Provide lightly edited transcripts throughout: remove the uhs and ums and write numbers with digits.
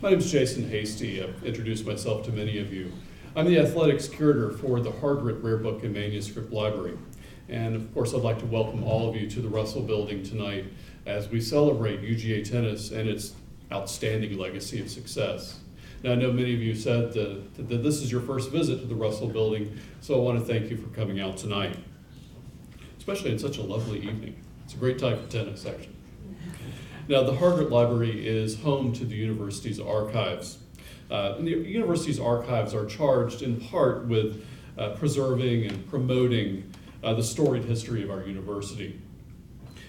My name is Jason Hasty. I've introduced myself to many of you. I'm the athletics curator for the Hargrett Rare Book and Manuscript Library. And of course, I'd like to welcome all of you to the Russell Building tonight as we celebrate UGA tennis and its outstanding legacy of success. Now, I know many of you said that this is your first visit to the Russell Building, so I want to thank you for coming out tonight, especially in such a lovely evening. It's a great time for tennis, actually. Now, the Hargrett Library is home to the university's archives. And the university's archives are charged in part with preserving and promoting the storied history of our university.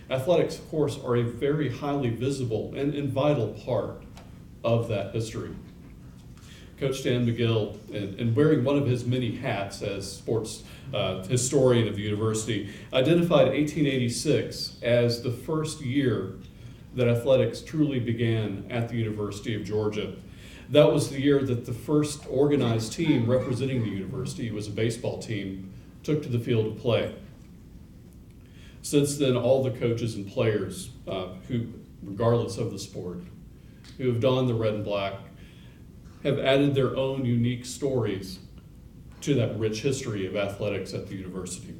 Athletics, of course, are a very highly visible and vital part of that history. Coach Dan Magill, and wearing one of his many hats as sports historian of the university, identified 1886 as the first year that athletics truly began at the University of Georgia. That was the year that the first organized team representing the university, it was a baseball team, took to the field to play. Since then, all the coaches and players who, regardless of the sport, who have donned the red and black, have added their own unique stories to that rich history of athletics at the university.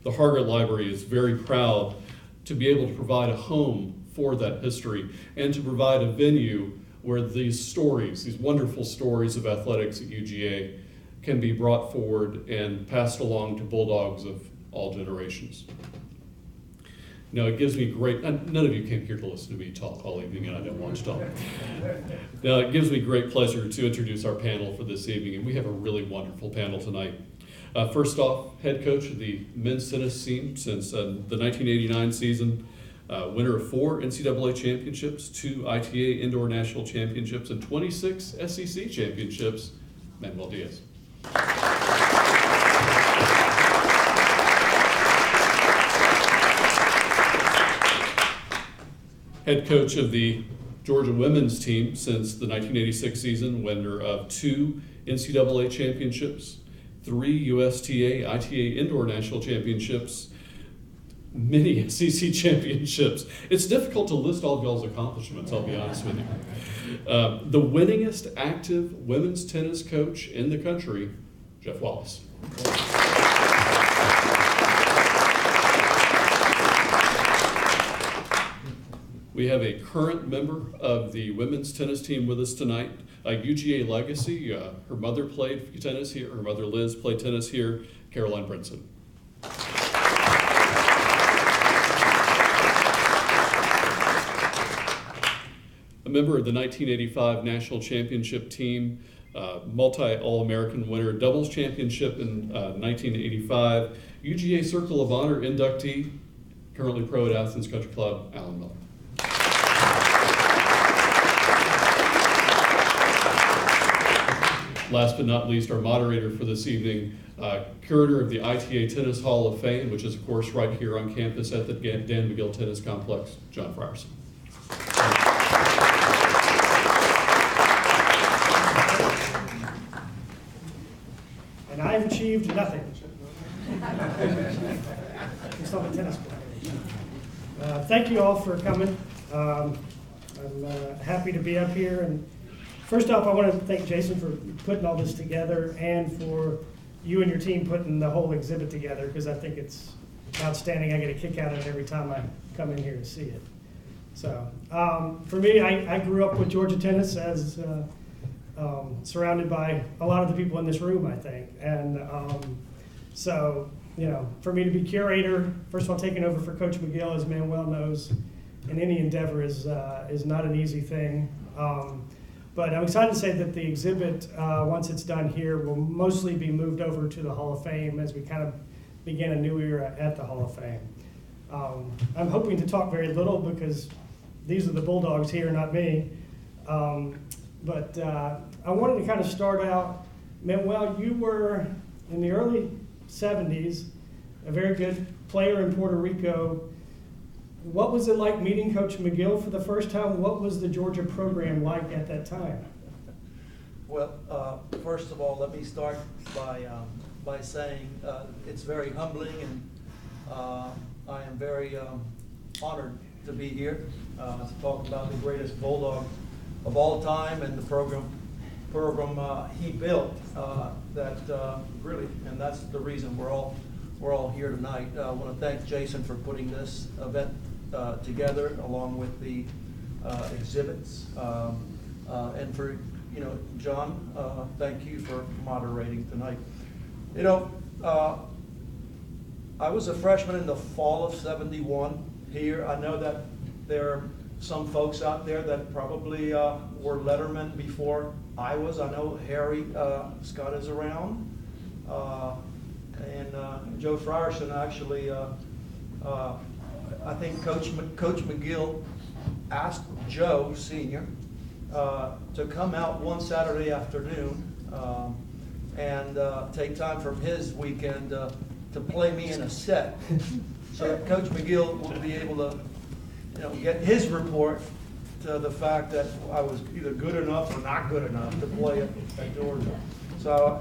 The Hargrett Library is very proud to be able to provide a home for that history and to provide a venue where these stories, these wonderful stories of athletics at UGA, can be brought forward and passed along to Bulldogs of all generations. Now, it gives me great, none of you came here to listen to me talk all evening, and I don't want to talk. Now, it gives me great pleasure to introduce our panel for this evening, and we have a really wonderful panel tonight. First off, head coach of the men's tennis team since the 1989 season, winner of 4 NCAA championships, 2 ITA Indoor National Championships, and 26 SEC championships, Manuel Diaz. Head coach of the Georgia women's team since the 1986 season, winner of 2 NCAA championships, 3 USTA ITA Indoor National Championships, many SEC championships. It's difficult to list all of y'all's accomplishments, I'll be honest with you. The winningest active women's tennis coach in the country, Jeff Wallace. We have a current member of the women's tennis team with us tonight, UGA legacy. Her mother played tennis here, her mother Liz played tennis here, Caroline Brinson. A member of the 1985 National Championship team, multi-All-American winner, doubles championship in 1985, UGA Circle of Honor inductee, currently pro at Athens Country Club, Alan Miller. Last but not least, our moderator for this evening, curator of the ITA Tennis Hall of Fame, which is, of course, right here on campus at the Dan Magill Tennis Complex, John Frierson. And I've achieved nothing. It's not a tennis player. Thank you all for coming. I'm happy to be up here. And first off, I want to thank Jason for putting all this together and for you and your team putting the whole exhibit together, because I think it's outstanding. I get a kick out of it every time I come in here to see it. So for me, I grew up with Georgia tennis as surrounded by a lot of the people in this room, I think. And so, you know, for me to be curator, first of all, taking over for Coach Magill, as Manuel knows, in any endeavor is not an easy thing. But I'm excited to say that the exhibit, once it's done here, will mostly be moved over to the Hall of Fame as we kind of begin a new era at the Hall of Fame. I'm hoping to talk very little because these are the Bulldogs here, not me. But I wanted to kind of start out, Manuel, you were in the early 70s, a very good player in Puerto Rico. What was it like meeting Coach Magill for the first time? What was the Georgia program like at that time? Well, first of all, let me start by saying it's very humbling, and I am very honored to be here to talk about the greatest Bulldog of all time, and the program he built that really, and that's the reason we're all here tonight. I want to thank Jason for putting this event together, along with the exhibits, and for John, thank you for moderating tonight. I was a freshman in the fall of '71 here. I know that there are some folks out there that probably were lettermen before I was. I know Harry Scott is around, and Joe Frierson actually. I think Coach Magill asked Joe Sr. To come out one Saturday afternoon and take time from his weekend to play me in a set, so that Coach Magill would be able to, get his report to the fact that I was either good enough or not good enough to play at Georgia. So,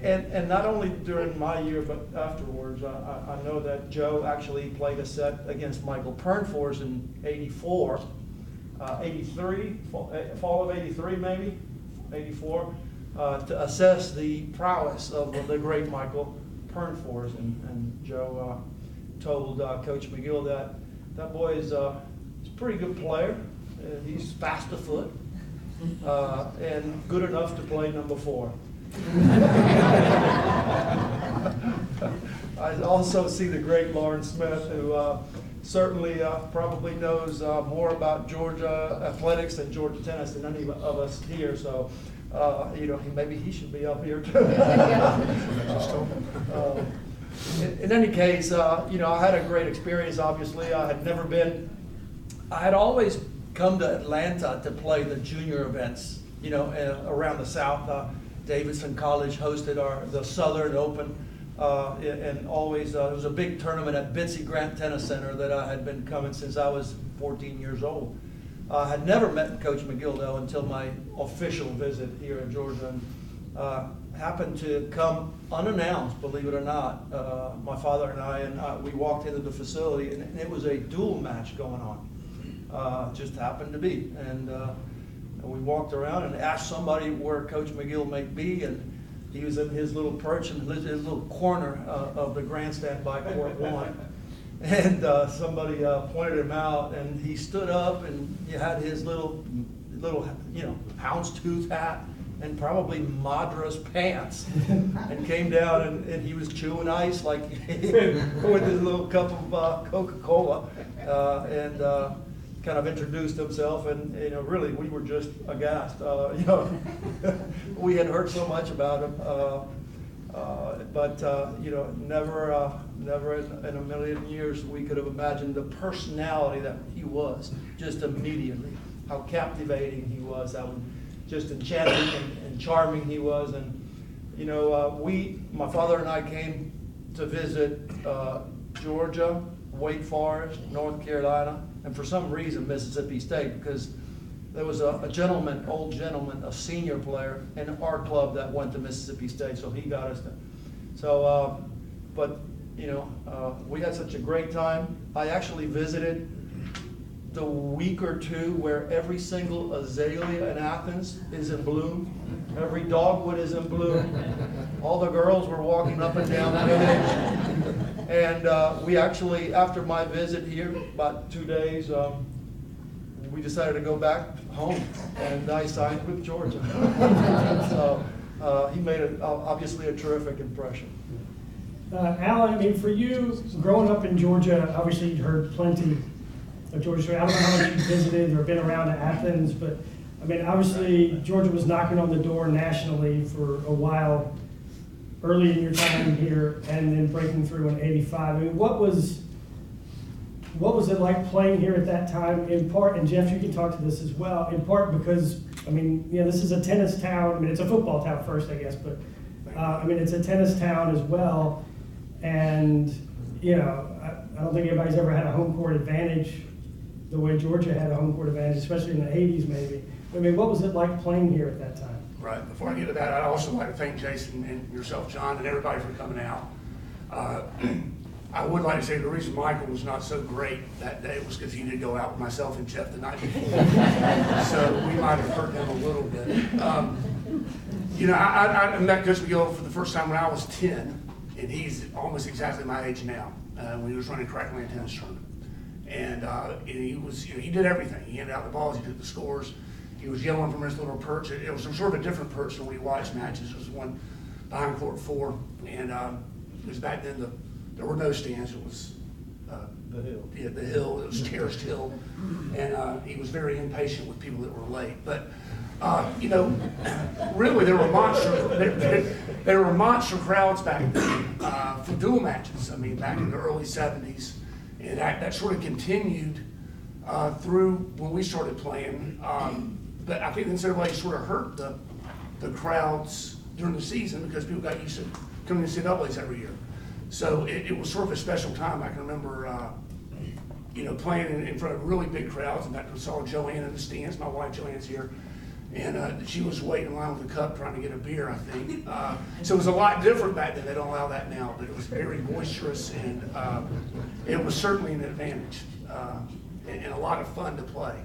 and not only during my year, but afterwards, I know that Joe actually played a set against Michael Pernfors in '84, '83, fall of '83 maybe, '84, to assess the prowess of the great Michael Pernfors. And Joe told Coach Magill that boy is a pretty good player. He's fast afoot and good enough to play number 4. I also see the great Lauren Smith, who certainly probably knows more about Georgia athletics and Georgia tennis than any of us here. So, maybe he should be up here too. In any case, I had a great experience. Obviously, I had always come to Atlanta to play the junior events, around the South. Davidson College hosted the Southern Open, and always there was a big tournament at Bitsy Grant Tennis Center that I had been coming since I was 14 years old. I had never met Coach Magill, though, until my official visit here in Georgia, and happened to come unannounced, believe it or not. My father and I, we walked into the facility, and it was a duel match going on. Just happened to be. And we walked around and asked somebody where Coach Magill may be, and he was in his little perch in his little corner of the grandstand by court 1. And somebody pointed him out, and he stood up, and he had his little houndstooth hat and probably Madras pants, and came down, and he was chewing ice like with his little cup of Coca-Cola, and kind of introduced himself, and really we were just aghast. We had heard so much about him, but never in a million years we could have imagined the personality that he was. Just immediately, how captivating he was, how just enchanting and charming he was. And my father and I came to visit Georgia, Wake Forest, North Carolina, and for some reason Mississippi State, because there was a old gentleman, a senior player in our club that went to Mississippi State, so he got us there. So, we had such a great time. I actually visited the week or two where every single azalea in Athens is in bloom. Every dogwood is in bloom. All the girls were walking up and down the village. And we actually, after my visit here, about 2 days, we decided to go back home, and I signed with Georgia. So he made obviously a terrific impression. Alan, for you, growing up in Georgia, obviously you heard plenty of Georgia story. I don't know how much you visited or been around Athens, but obviously Georgia was knocking on the door nationally for a while early in your time here, and then breaking through in '85. What was it like playing here at that time? In part, and Jeff, you can talk to this as well. In part because this is a tennis town. It's a football town first, I guess, but it's a tennis town as well. And I don't think anybody's ever had a home court advantage the way Georgia had a home court advantage, especially in the '80s, maybe. What was it like playing here at that time? Right. Before I get to that, I'd also like to thank Jason and yourself, John, and everybody for coming out. I would like to say the reason Michael was not so great that day was because he did go out with myself and Jeff the night before. So we might have hurt him a little bit. You know, I met Coach Magill for the first time when I was 10, and he's almost exactly my age now, when he was running Crackland tennis tournament. And he was, you know, he did everything. He handed out the balls, he took the scores. He was yelling from his little perch. It was sort of a different perch than when he watched matches. It was one behind court 4, and it was back then there were no stands. It was The hill. Yeah, the hill. It was terraced hill, and he was very impatient with people that were late. But you know, really, there were monster crowds back then for dual matches. I mean, back in the early '70s, and that sort of continued through when we started playing. But I think the NCAA sort of hurt the crowds during the season because people got used to coming to NCAA's every year. So it was sort of a special time. I can remember, you know, playing in front of really big crowds. In fact, I saw Joanne in the stands. My wife Joanne's here, and she was waiting in line with a cup trying to get a beer, I think. So it was a lot different back then. They don't allow that now, but it was very boisterous, and it was certainly an advantage and a lot of fun to play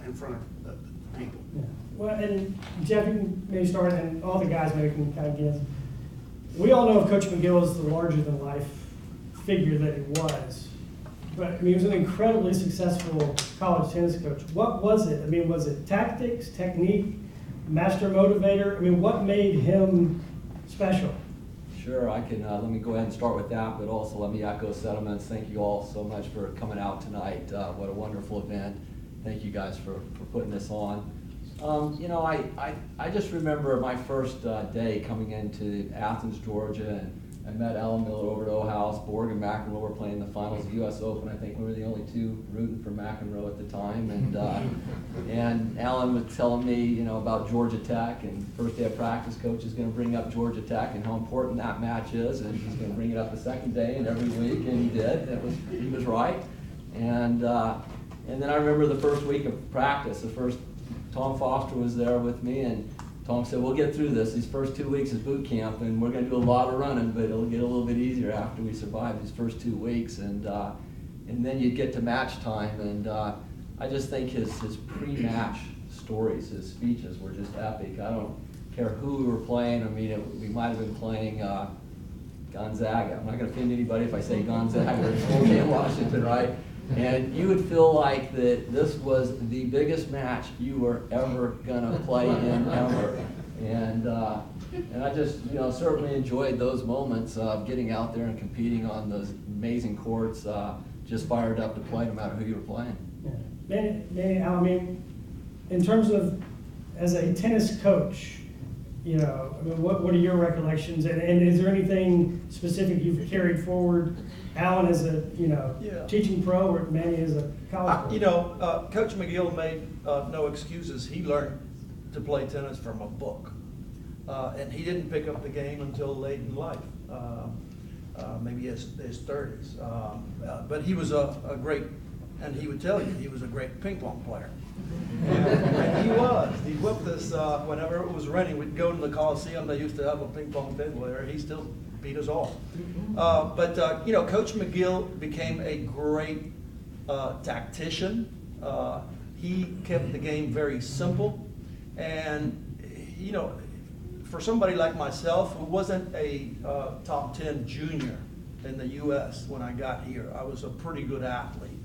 in front of people. Yeah. Well, and Jeff, you can maybe start, and all the guys maybe can kind of give. We all know of Coach Magill as the larger-than-life figure that he was, but I mean, he was an incredibly successful college tennis coach. What was it? I mean, was it tactics, technique, master motivator? I mean, what made him special? Sure, I can, let me go ahead and start with that, but also let me echo sentiments. Thank you all so much for coming out tonight. What a wonderful event. Thank you guys for putting this on. You know, I just remember my first day coming into Athens, Georgia, and I met Alan Miller over at O-House. Borg and McEnroe were playing the finals of the U.S. Open. I think we were the only two rooting for McEnroe at the time. And Alan was telling me, you know, about Georgia Tech, and first day of practice, coach is going to bring up Georgia Tech and how important that match is, and he's going to bring it up the second day and every week, and he did. He was right. And then I remember the first week of practice, Tom Foster was there with me, and Tom said, we'll get through this. These first 2 weeks is boot camp, and we're going to do a lot of running, but it'll get a little bit easier after we survive these first 2 weeks. And then you get to match time, and I just think his pre-match stories, his speeches were just epic. I don't care who we were playing. I mean, we might have been playing Gonzaga. I'm not going to offend anybody if I say Gonzaga or Spokane, Washington, right? And you would feel like that this was the biggest match you were ever gonna play in ever. And I just, you know, certainly enjoyed those moments of getting out there and competing on those amazing courts, just fired up to play no matter who you were playing. Yeah. I mean, in terms of as a tennis coach, you know, I mean, what are your recollections, and is there anything specific you've carried forward? Alan as a, you know, teaching pro, or Manny as a college pro? You know, Coach Magill made no excuses. He learned to play tennis from a book, and he didn't pick up the game until late in life, maybe his 30s. But he was a great, and he would tell you, he was a great ping pong player. And he was. He whipped us whenever it was raining. We'd go to the Coliseum. They used to have a ping pong table there. He still beat us all. But you know, Coach Magill became a great tactician. He kept the game very simple, and you know, for somebody like myself who wasn't a top 10 junior in the U.S. when I got here, I was a pretty good athlete.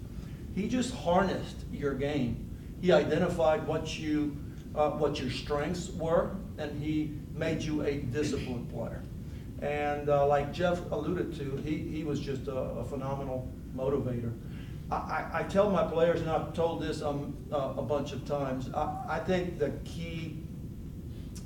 He just harnessed your game. He identified what your strengths were, and he made you a disciplined player. And like Jeff alluded to, he was just a phenomenal motivator. I tell my players, and I've told this a bunch of times, I think the key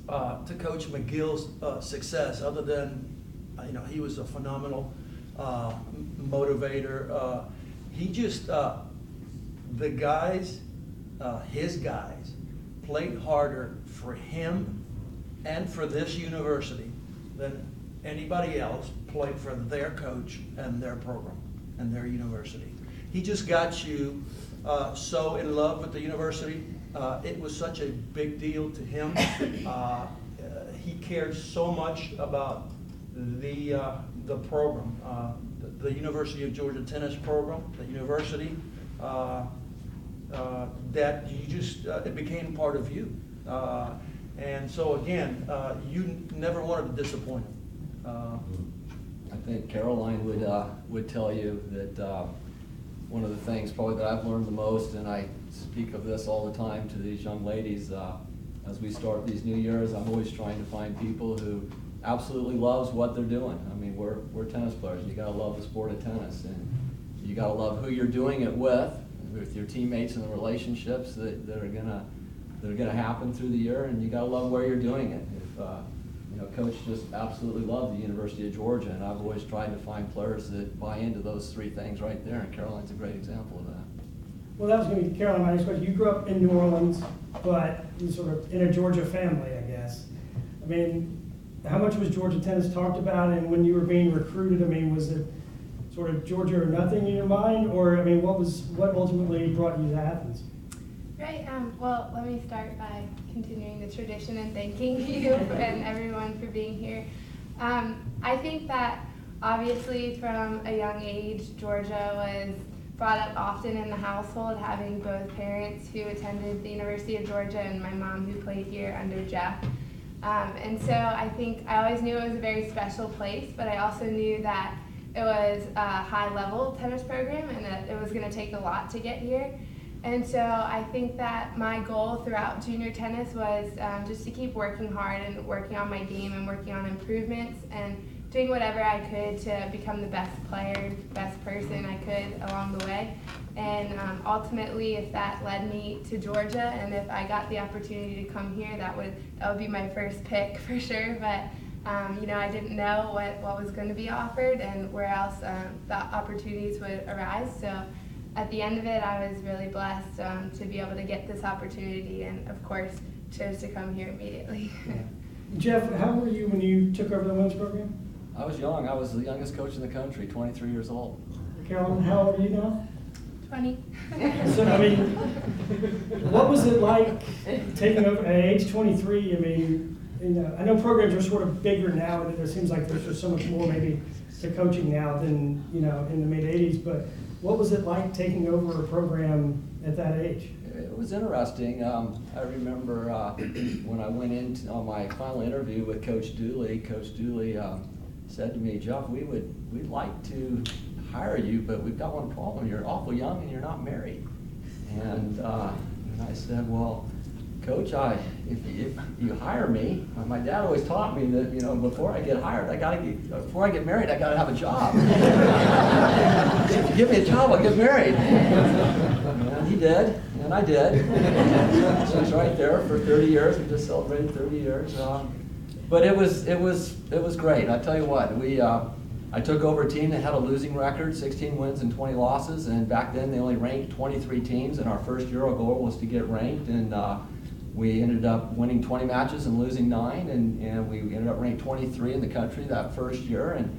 to Coach Magill's success, other than, you know, he was a phenomenal motivator, he just, the guys, his guys, played harder for him and for this university than anybody else played for their coach and their program and their university. He just got you so in love with the university. It was such a big deal to him. He cared so much about the program, the University of Georgia tennis program, the university, that you just, it became part of you. And so again, you never wanted to disappoint them. I think Caroline would tell you that one of the things probably that I've learned the most, and I speak of this all the time to these young ladies, as we start these new years, I'm always trying to find people who absolutely loves what they're doing. I mean, we're tennis players. You gotta love the sport of tennis, and you gotta love who you're doing it with your teammates and the relationships that are gonna happen through the year, and you gotta love where you're doing it. If you know, Coach just absolutely loved the University of Georgia, and I've always tried to find players that buy into those three things right there, and Caroline's a great example of that. Well, that was going to be Caroline, my next question. You grew up in New Orleans, but you sort of in a Georgia family, I guess. I mean, how much was Georgia tennis talked about, and when you were being recruited, I mean, was it sort of Georgia or nothing in your mind, or I mean, what ultimately brought you to Athens? Right, well, let me start by continuing the tradition and thanking you and everyone for being here. I think that obviously from a young age, Georgia was brought up often in the household, having both parents who attended the University of Georgia and my mom who played here under Jeff. And so I think I always knew it was a very special place, but I also knew that it was a high-level tennis program and that it was going to take a lot to get here. And so I think that my goal throughout junior tennis was just to keep working hard and working on my game and working on improvements and doing whatever I could to become the best player, best person I could along the way. And ultimately, if that led me to Georgia and if I got the opportunity to come here, that would be my first pick for sure. But you know, I didn't know what was going to be offered and where else the opportunities would arise. So at the end of it, I was really blessed to be able to get this opportunity, and of course, chose to come here immediately. Jeff, how were you when you took over the women's program? I was young. I was the youngest coach in the country, 23 years old. Carolyn, how old are you now? 20. So, I mean, what was it like taking over at age 23? I mean, you know, I know programs are sort of bigger now, and it seems like there's just so much more maybe to coaching now than, you know, in the mid-'80s, but what was it like taking over a program at that age? It was interesting. I remember when I went in on my final interview with Coach Dooley said to me, Jeff, we'd like to hire you, but we've got one problem. You're awful young and you're not married. And I said, well, Coach, if you hire me, my dad always taught me that, you know, before I get hired, before I get married, I gotta have a job. If you give me a job, I'll get married. And he did, and I did. So I was right there for 30 years. We just celebrated 30 years. But it was great. I tell you what, I took over a team that had a losing record, 16 wins and 20 losses, and back then they only ranked 23 teams, and our first year our goal was to get ranked, and we ended up winning 20 matches and losing 9, and we ended up ranked 23 in the country that first year. And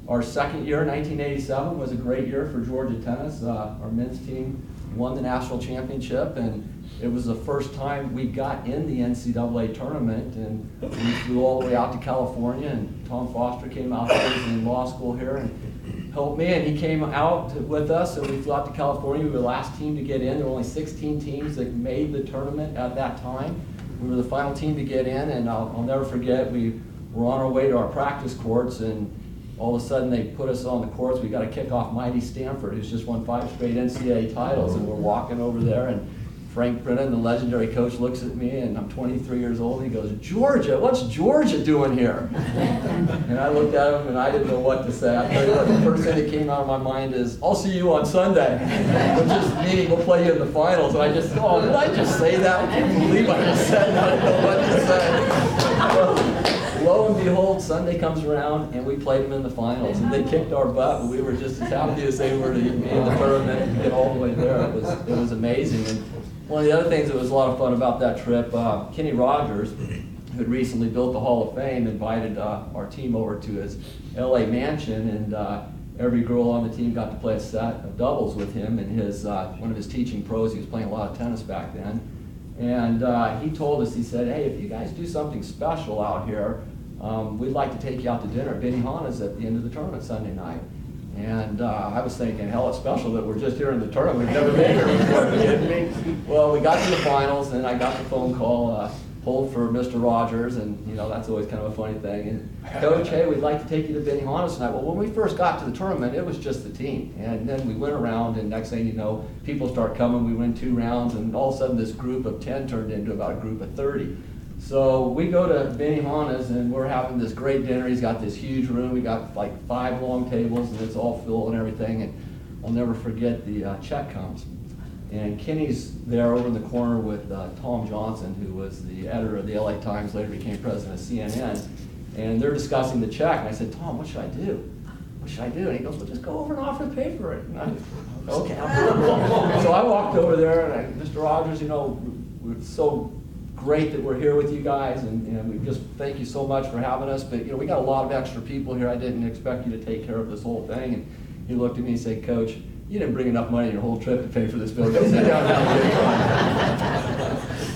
our second year, 1987, was a great year for Georgia tennis. Our men's team won the national championship, and it was the first time we got in the NCAA tournament, and we flew all the way out to California, and Tom Foster came out here, he was in law school here, and helped me, and he came out with us, and we flew out to California. We were the last team to get in. There were only 16 teams that made the tournament at that time. We were the final team to get in, and I'll never forget, we were on our way to our practice courts, and all of a sudden they put us on the courts. We got to kick off mighty Stanford, who's just won 5 straight NCAA titles, and we're walking over there, and Frank Brinson, the legendary coach, looks at me, and I'm 23 years old, and he goes, Georgia, what's Georgia doing here? And I looked at him, and I didn't know what to say. I tell you what, the first thing that came out of my mind is, I'll see you on Sunday, which is meaning we'll play you in the finals. And I just, oh, did I just say that? I can't believe I just said that. I didn't know what to say. Well, lo and behold, Sunday comes around, and we played them in the finals, and they kicked our butt, but we were just as happy as they were to be in the tournament and get all the way there. It was amazing. And one of the other things that was a lot of fun about that trip, Kenny Rogers, who had recently built the Hall of Fame, invited our team over to his LA mansion, and every girl on the team got to play a set of doubles with him and his one of his teaching pros. He was playing a lot of tennis back then. And he told us, he said, hey, if you guys do something special out here, we'd like to take you out to dinner at Benihana's at the end of the tournament Sunday night. And I was thinking, hell, it's special that we're just here in the tournament. We've never been here before. Well, we got to the finals, and I got the phone call, hold for Mr. Rogers, and you know, that's always kind of a funny thing. And Coach, hey, we'd like to take you to Benihana's tonight. Well, when we first got to the tournament, it was just the team. And then we went around, and next thing you know, people start coming. We win 2 rounds, and all of a sudden this group of 10 turned into about a group of 30. So we go to Benihana's, and we're having this great dinner. He's got this huge room. We got like 5 long tables, and it's all full and everything. And I'll never forget, the check comes. And Kenny's there over in the corner with Tom Johnson, who was the editor of the LA Times, later became president of CNN. And they're discussing the check. And I said, Tom, what should I do? What should I do? And he goes, well, just go over and offer to pay for it. And I, okay. So I walked over there, and Mr. Rogers, you know, we're so great that we're here with you guys, and we just thank you so much for having us. But you know, we got a lot of extra people here. I didn't expect you to take care of this whole thing. And he looked at me and said, Coach, you didn't bring enough money in your whole trip to pay for this bill. Go sit down now.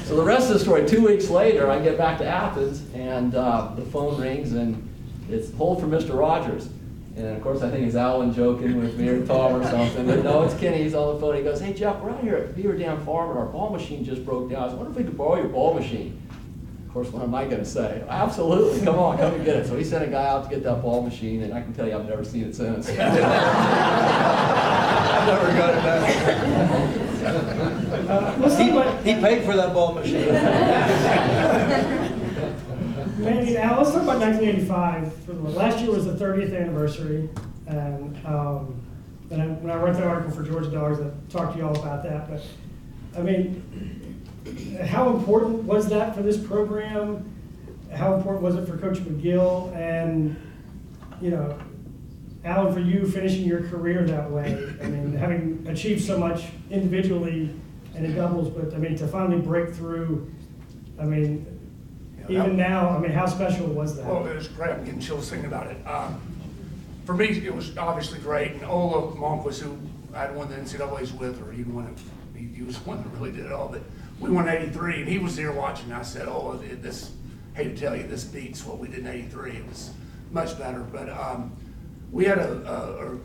So the rest of the story, 2 weeks later, I get back to Athens, and the phone rings, and it's hold for Mr. Rogers. And of course, I think it's Alan joking with me or Tom or something. But no, it's Kenny. He's on the phone. He goes, hey, Jeff, we're out here at Beaver Dam Farm, and our ball machine just broke down. I wonder if we could borrow your ball machine. Of course, what am I going to say? Absolutely. Come on, come and get it. So he sent a guy out to get that ball machine, and I can tell you I've never seen it since. I've never got it back. He paid for that ball machine. Manny, now let's talk about 1985. Last year was the 30th anniversary, and when I wrote the article for Georgia Dogs, I talked to you all about that. But I mean, how important was that for this program? How important was it for Coach Magill? And you know, Alan, for you finishing your career that way, I mean, having achieved so much individually and in doubles, but I mean, to finally break through, I mean. Even now, I mean, how special was that? Well, it was great. I'm getting chills thinking about it. For me, it was obviously great. And Ola Monquist, who I'd won the NCAAs with, or he won it, he was the one that really did it all. But we won 83, and he was there watching. I said, oh, this, hate to tell you, this beats what we did in 83. It was much better. But we had a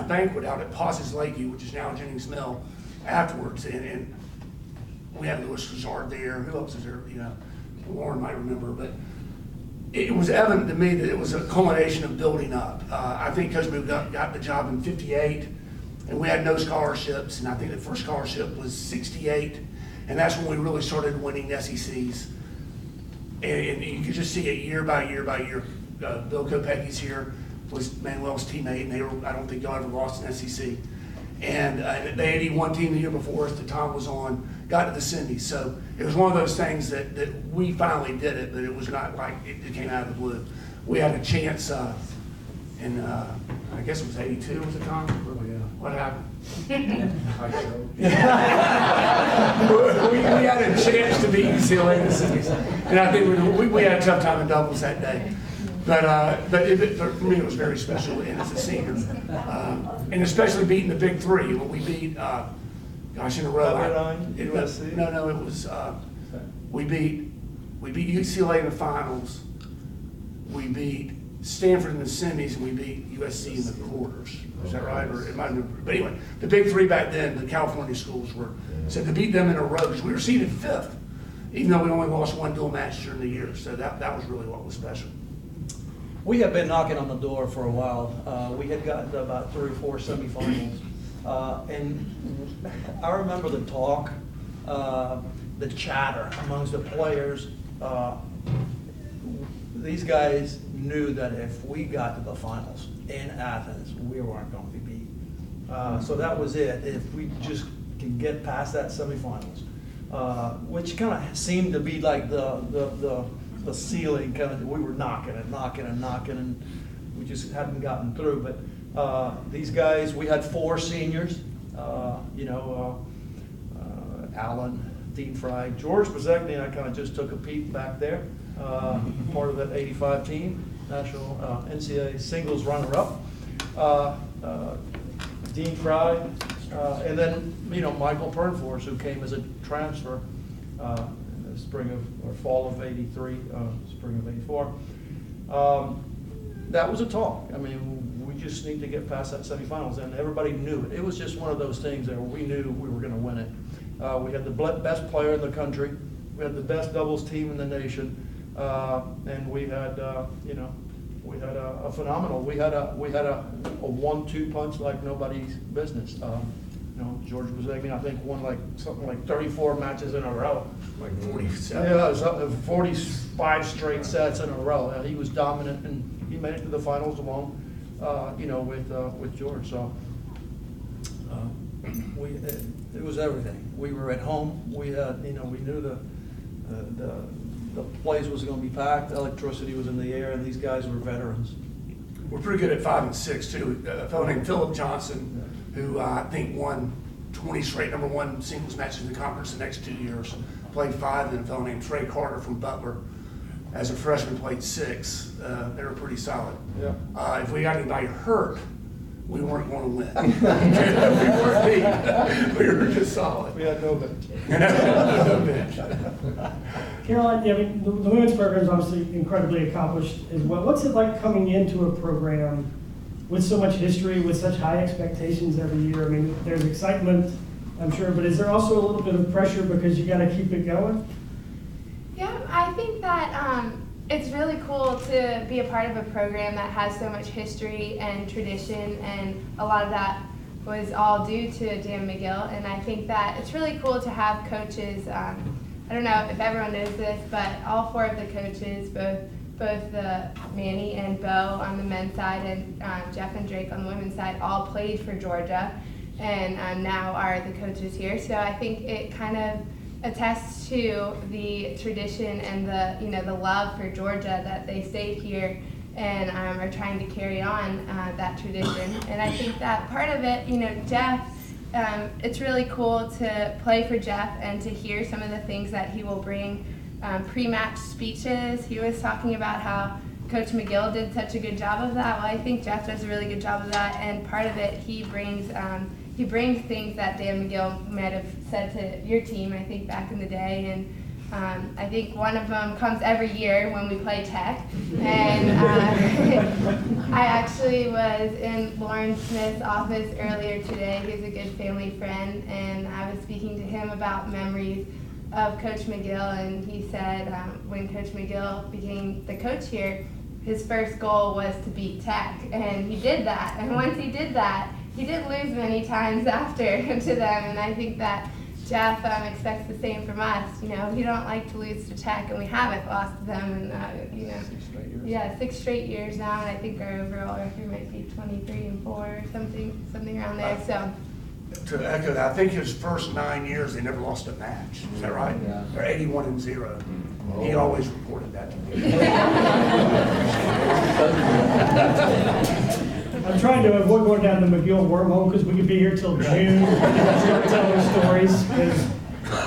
banquet out at Posse's Lakeview, which is now Jennings Mill, afterwards. And we had Louis Rizard there. Who else was there? You know, Warren might remember, but it was evident to me that it was a culmination of building up. I think Coach Moo got the job in 58, and we had no scholarships, and I think the first scholarship was 68, and that's when we really started winning SECs. And you could just see it year by year by year. Bill Kopecky's here, was Manuel's teammate, and I don't think y'all ever lost an SEC. And the 81 team the year before us that Tom was on got to the semis. So it was one of those things that we finally did it, but it was not like it came out of the blue. We had a chance in, I guess it was 82 was the time? Oh, yeah. What happened? we had a chance to beat UCLA in the semis. And I think we had a tough time in doubles that day. But for me, it was very special, and as a senior, and especially beating the big three. When we beat, gosh, in a row. USC? No, it was we beat UCLA in the finals. We beat Stanford in the semis, and we beat USC in the quarters. Is that right? Or it might have been, but anyway, the big three back then, the California schools were. So to beat them in a row, because we were seeded 5th, even though we only lost 1 dual match during the year. So that was really what was special. We have been knocking on the door for a while. We had gotten to about 3 or 4 semifinals. And I remember the talk, the chatter amongst the players. These guys knew that if we got to the finals in Athens, we weren't going to be beat. So that was it. If we just can get past that semifinals, which kind of seemed to be like the ceiling, kind of, we were knocking, and we just hadn't gotten through. But these guys, we had 4 seniors, Alan, Dean Fry, George Bezekny, and I kind of just took a peek back there, part of that 85 team, national NCAA singles runner-up. Dean Fry, and then, Michael Pernfors, who came as a transfer spring of, or fall of 83, spring of 84. That was a talk. I mean, we just need to get past that semifinals, and everybody knew it. It was just one of those things that we knew we were going to win it. We had the best player in the country. We had the best doubles team in the nation, and we had, we had a phenomenal. We had a 1-2 punch like nobody's business. George was, I think, won something like 34 matches in a row. Like 47. Yeah, it was 45 straight sets in a row. He was dominant, and he made it to the finals along, with George. So it was everything. We were at home. We had, we knew the place was going to be packed. Electricity was in the air, and these guys were veterans. We're pretty good at 5 and 6 too. A fellow named Philip Johnson, who I think won 20 straight #1 singles matches in the conference the next 2 years, played 5, and a fellow named Trey Carter from Butler, as a freshman, played 6. They were pretty solid. Yeah. If we got anybody hurt, we weren't going to win. We weren't beat. We were just solid. We had no bench. No bench. Caroline, the women's program is obviously incredibly accomplished as well. What's it like coming into a program with so much history, with such high expectations every year? I mean, there's excitement, I'm sure, but is there also a little bit of pressure because you got to keep it going? Yeah, I think that it's really cool to be a part of a program that has so much history and tradition, and a lot of that was all due to Dan Magill. And I think that it's really cool to have coaches. I don't know if everyone knows this, but all 4 of the coaches, both the Manny and Bo on the men's side and Jeff and Drake on the women's side, all played for Georgia, and now are the coaches here. So I think it kind of attests to the tradition and the love for Georgia that they stayed here and are trying to carry on that tradition. And I think that part of it, Jeff, it's really cool to play for Jeff and to hear some of the things that he will bring. Pre-match speeches, he was talking about how Coach Magill did such a good job of that. Well, I think Jeff does a really good job of that, and part of it, he brings things that Dan Magill might have said to your team, I think, back in the day, and I think one of them comes every year when we play Tech, and I actually was in Lauren Smith's office earlier today. He's a good family friend, and I was speaking to him about memories of Coach Magill, and he said when Coach Magill became the coach here, his first goal was to beat Tech, and he did that. And once he did that, he didn't lose many times after to them, and I think that Jeff expects the same from us. We don't like to lose to Tech, and we haven't lost to them in 6 straight years. Yeah, 6 straight years now, and I think our overall record might be 23-4 or something around there. So. To echo that, I think his first 9 years, they never lost a match. Is that right? Yeah. They're 81-0. He always reported that to me. I'm trying to avoid going down the Magill wormhole because we could be here till June and start telling stories, because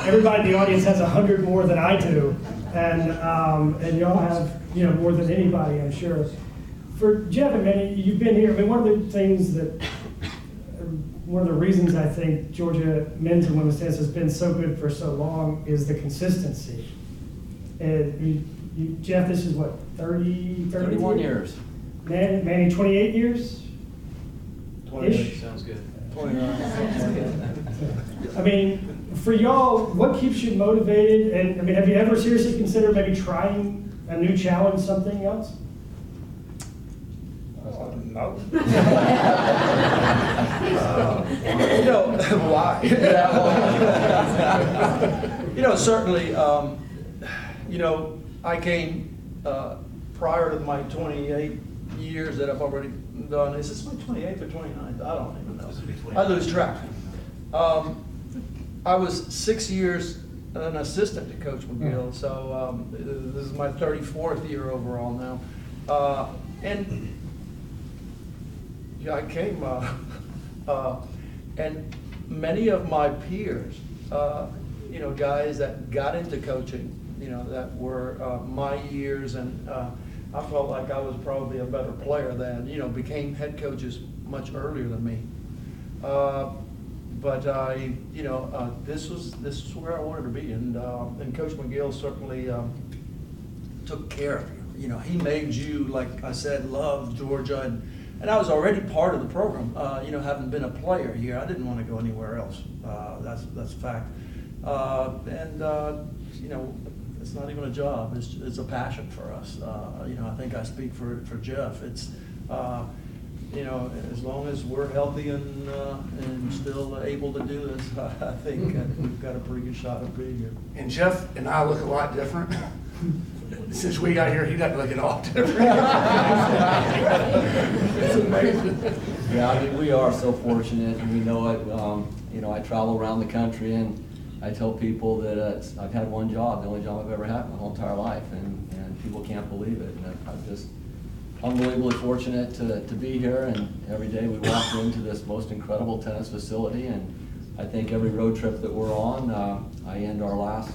everybody in the audience has 100 more than I do, and y'all have more than anybody, I'm sure. For Jeff and Manny, you've been here. I mean, one of the reasons I think Georgia men's and women's tennis has been so good for so long is the consistency. And Jeff, this is what, 31 years. Manny, 28 years? 28 sounds good. 29. I mean, for y'all, what keeps you motivated? And I mean, have you ever seriously considered maybe trying a new challenge, something else? No. Why? Certainly, I came prior to my 28 years that I've already done. Is this my 28th or 29th? I don't even know. I lose track. I was 6 years an assistant to Coach Magill, so this is my 34th year overall now. And I came, and many of my peers, guys that got into coaching, that were my years, and I felt like I was probably a better player than, became head coaches much earlier than me. But this was where I wanted to be, and Coach Magill certainly took care of you. he made you, like I said, love Georgia, and I was already part of the program, having been a player here. I didn't want to go anywhere else. That's a fact. It's not even a job. It's a passion for us. I think I speak for Jeff. It's as long as we're healthy and still able to do this, I think we've got a pretty good shot of being here. And Jeff and I look a lot different. Since we got here, he doesn't look at all different. It's amazing. Yeah, I mean, we are so fortunate, and we know it. I travel around the country, and I tell people that I've had one job, the only job I've ever had my whole entire life, and people can't believe it. And I'm just unbelievably fortunate to be here, and every day we walk into this most incredible tennis facility, and I think every road trip that we're on, I end our last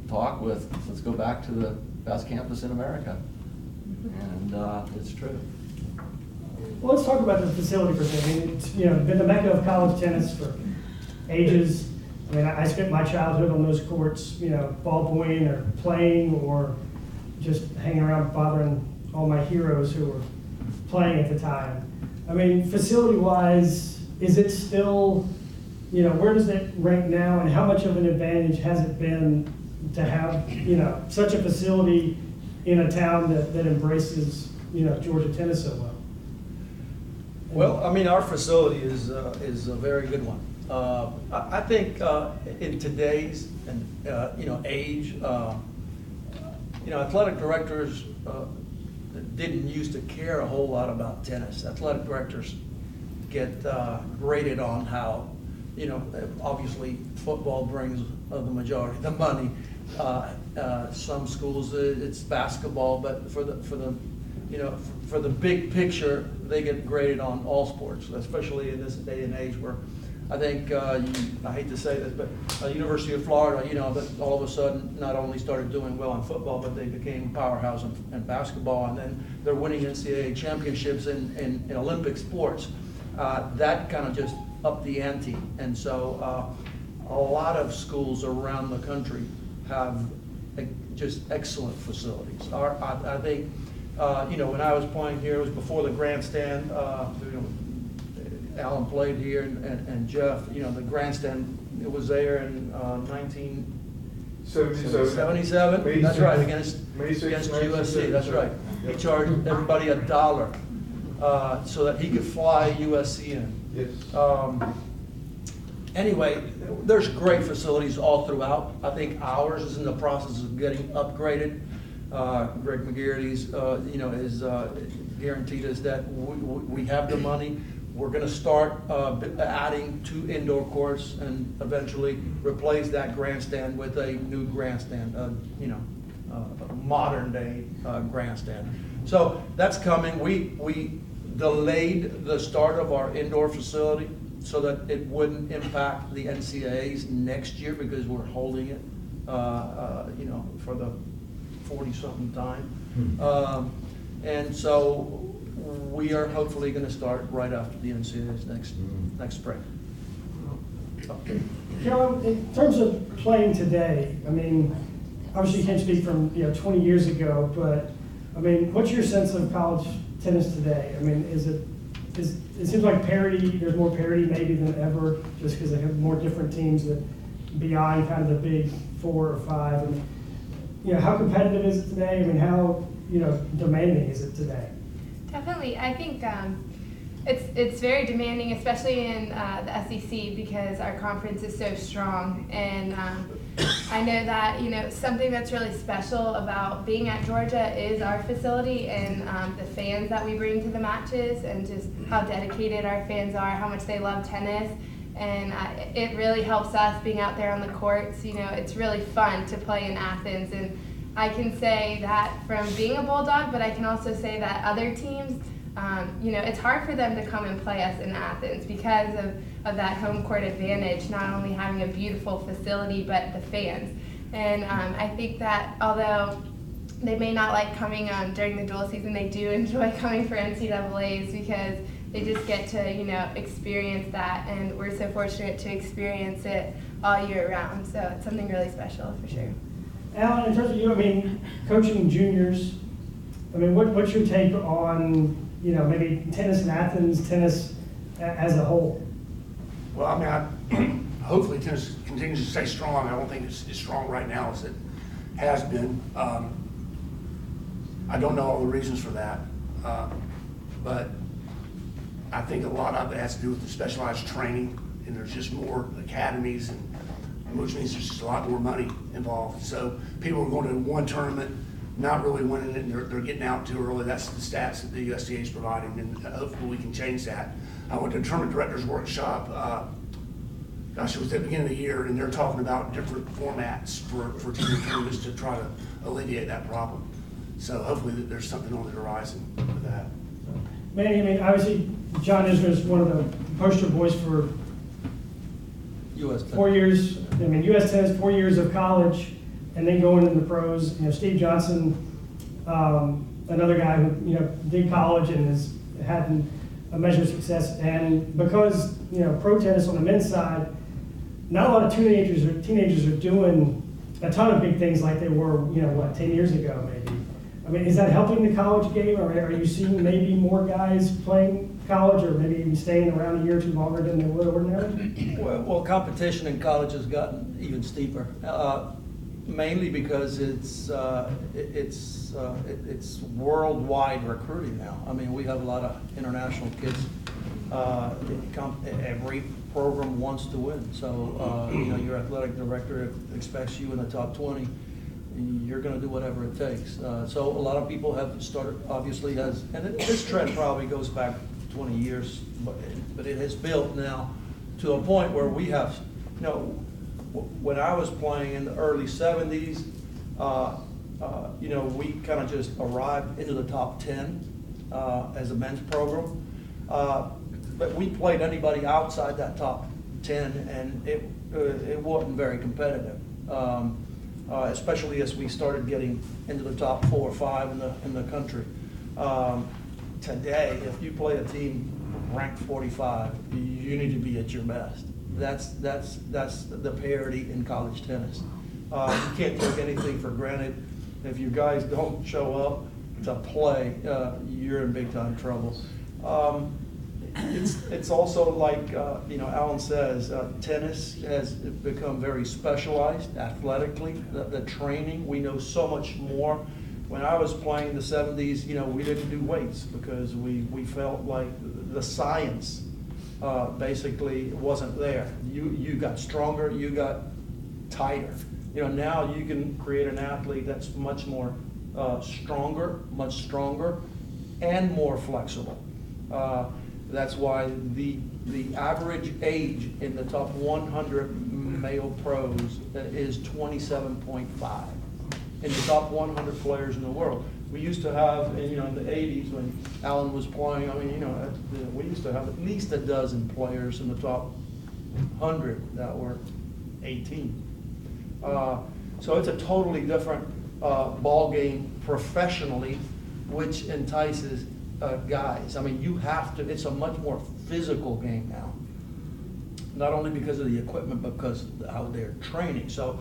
talk with, let's go back to the best campus in America. And it's true. Well, let's talk about the facility for a second. I mean, it's been the mecca of college tennis for ages. I mean, I spent my childhood on those courts, ballpoint or playing or just hanging around bothering all my heroes who were playing at the time. I mean, facility-wise, is it still, where does it rank now, and how much of an advantage has it been to have, such a facility in a town that embraces, Georgia tennis so well? Well, I mean, our facility is a very good one. I think in today's age, athletic directors didn't used to care a whole lot about tennis. Athletic directors get graded on how, obviously football brings the majority of the money. Some schools it's basketball, but for the big picture, they get graded on all sports, especially in this day and age where I think, I hate to say this, but University of Florida, that all of a sudden not only started doing well in football, but they became powerhouse in basketball, and then they're winning NCAA championships in Olympic sports. That kind of just upped the ante, and so a lot of schools around the country have just excellent facilities. I think, when I was playing here, it was before the grandstand. Alan played here, and Jeff, the grandstand, it was there in 1977. That's right, against USC, that's right. He charged everybody $1 so that he could fly USC in. Yes. Anyway, there's great facilities all throughout. I think ours is in the process of getting upgraded. Greg McGarrity's, is guaranteed us that we have the money. We're going to start adding 2 indoor courts and eventually replace that grandstand with a new grandstand, a modern day grandstand. So that's coming. We delayed the start of our indoor facility so that it wouldn't impact the NCAAs next year because we're holding it, for the 40-something time. And so we are hopefully going to start right after the NCAAs next spring. Okay. Carol, in terms of playing today, I mean, obviously you can't speak from 20 years ago, but I mean, what's your sense of college tennis today? I mean, it seems like parity, there's more parity maybe than ever, just because they have more different teams that beyond kind of the big 4 or 5. And how competitive is it today? I mean, how demanding is it today? Definitely, I think it's very demanding, especially in the SEC, because our conference is so strong. And I know that something that's really special about being at Georgia is our facility and the fans that we bring to the matches, and just how dedicated our fans are, how much they love tennis. And it really helps us being out there on the courts. It's really fun to play in Athens, and I can say that from being a Bulldog, but I can also say that other teams, it's hard for them to come and play us in Athens because of that home court advantage, not only having a beautiful facility, but the fans. And I think that although they may not like coming during the dual season, they do enjoy coming for NCAAs because they just get to, experience that, and we're so fortunate to experience it all year round. So it's something really special for sure. Alan, in terms of you, I mean, coaching juniors, I mean, what's your take on, maybe tennis in Athens, tennis as a whole? Well, I mean, hopefully tennis continues to stay strong. I don't think it's as strong right now as it has been. I don't know all the reasons for that, but I think a lot of it has to do with the specialized training, and there's just more academies, and which means there's just a lot more money involved. So people are going to one tournament, not really winning it, and they're getting out too early. That's the stats that the USDA is providing, and hopefully we can change that. I went to a tournament directors workshop, gosh, it was at the beginning of the year, and they're talking about different formats for team tournaments to try to alleviate that problem. So hopefully there's something on the horizon with that. Manny, I mean, obviously, John Isner is one of the poster boys for U.S. 4 years. I mean, U.S. tennis, 4 years of college, and then going into the pros. Steve Johnson, another guy who did college and has had a measure of success. And because pro tennis on the men's side, not a lot of teenagers are doing a ton of big things like they were 10 years ago maybe. I mean, is that helping the college game, or are you seeing maybe more guys playing college, or maybe even staying around a year or two longer than they would ordinarily? Well, competition in college has gotten even steeper, mainly because it's worldwide recruiting now. I mean, we have a lot of international kids. Every program wants to win, so your athletic director expects you in the top 20. You're going to do whatever it takes. So a lot of people have started, obviously, this trend probably goes back 20 years, but it has built now to a point where we have, when I was playing in the early 70s, we kind of just arrived into the top 10 as a men's program. But we played anybody outside that top 10, and it wasn't very competitive. Especially as we started getting into the top 4 or 5 in the country. Today, if you play a team ranked 45, you need to be at your best. That's the parity in college tennis. You can't take anything for granted. If you guys don't show up to play, you're in big time trouble. It's also like Alan says, tennis has become very specialized athletically. The training, we know so much more. When I was playing in the 70s, we didn't do weights because we felt like the science basically wasn't there. You got stronger, you got tighter. Now you can create an athlete that's much more stronger, and more flexible. That's why the average age in the top 100 male pros is 27.5 in the top 100 players in the world. We used to have, in the 80s when Alan was playing, we used to have at least a dozen players in the top 100 that were 18. So it's a totally different ball game professionally, which entices guys. I mean, you have to, it's a much more physical game now. Not only because of the equipment, but because of how they're training. So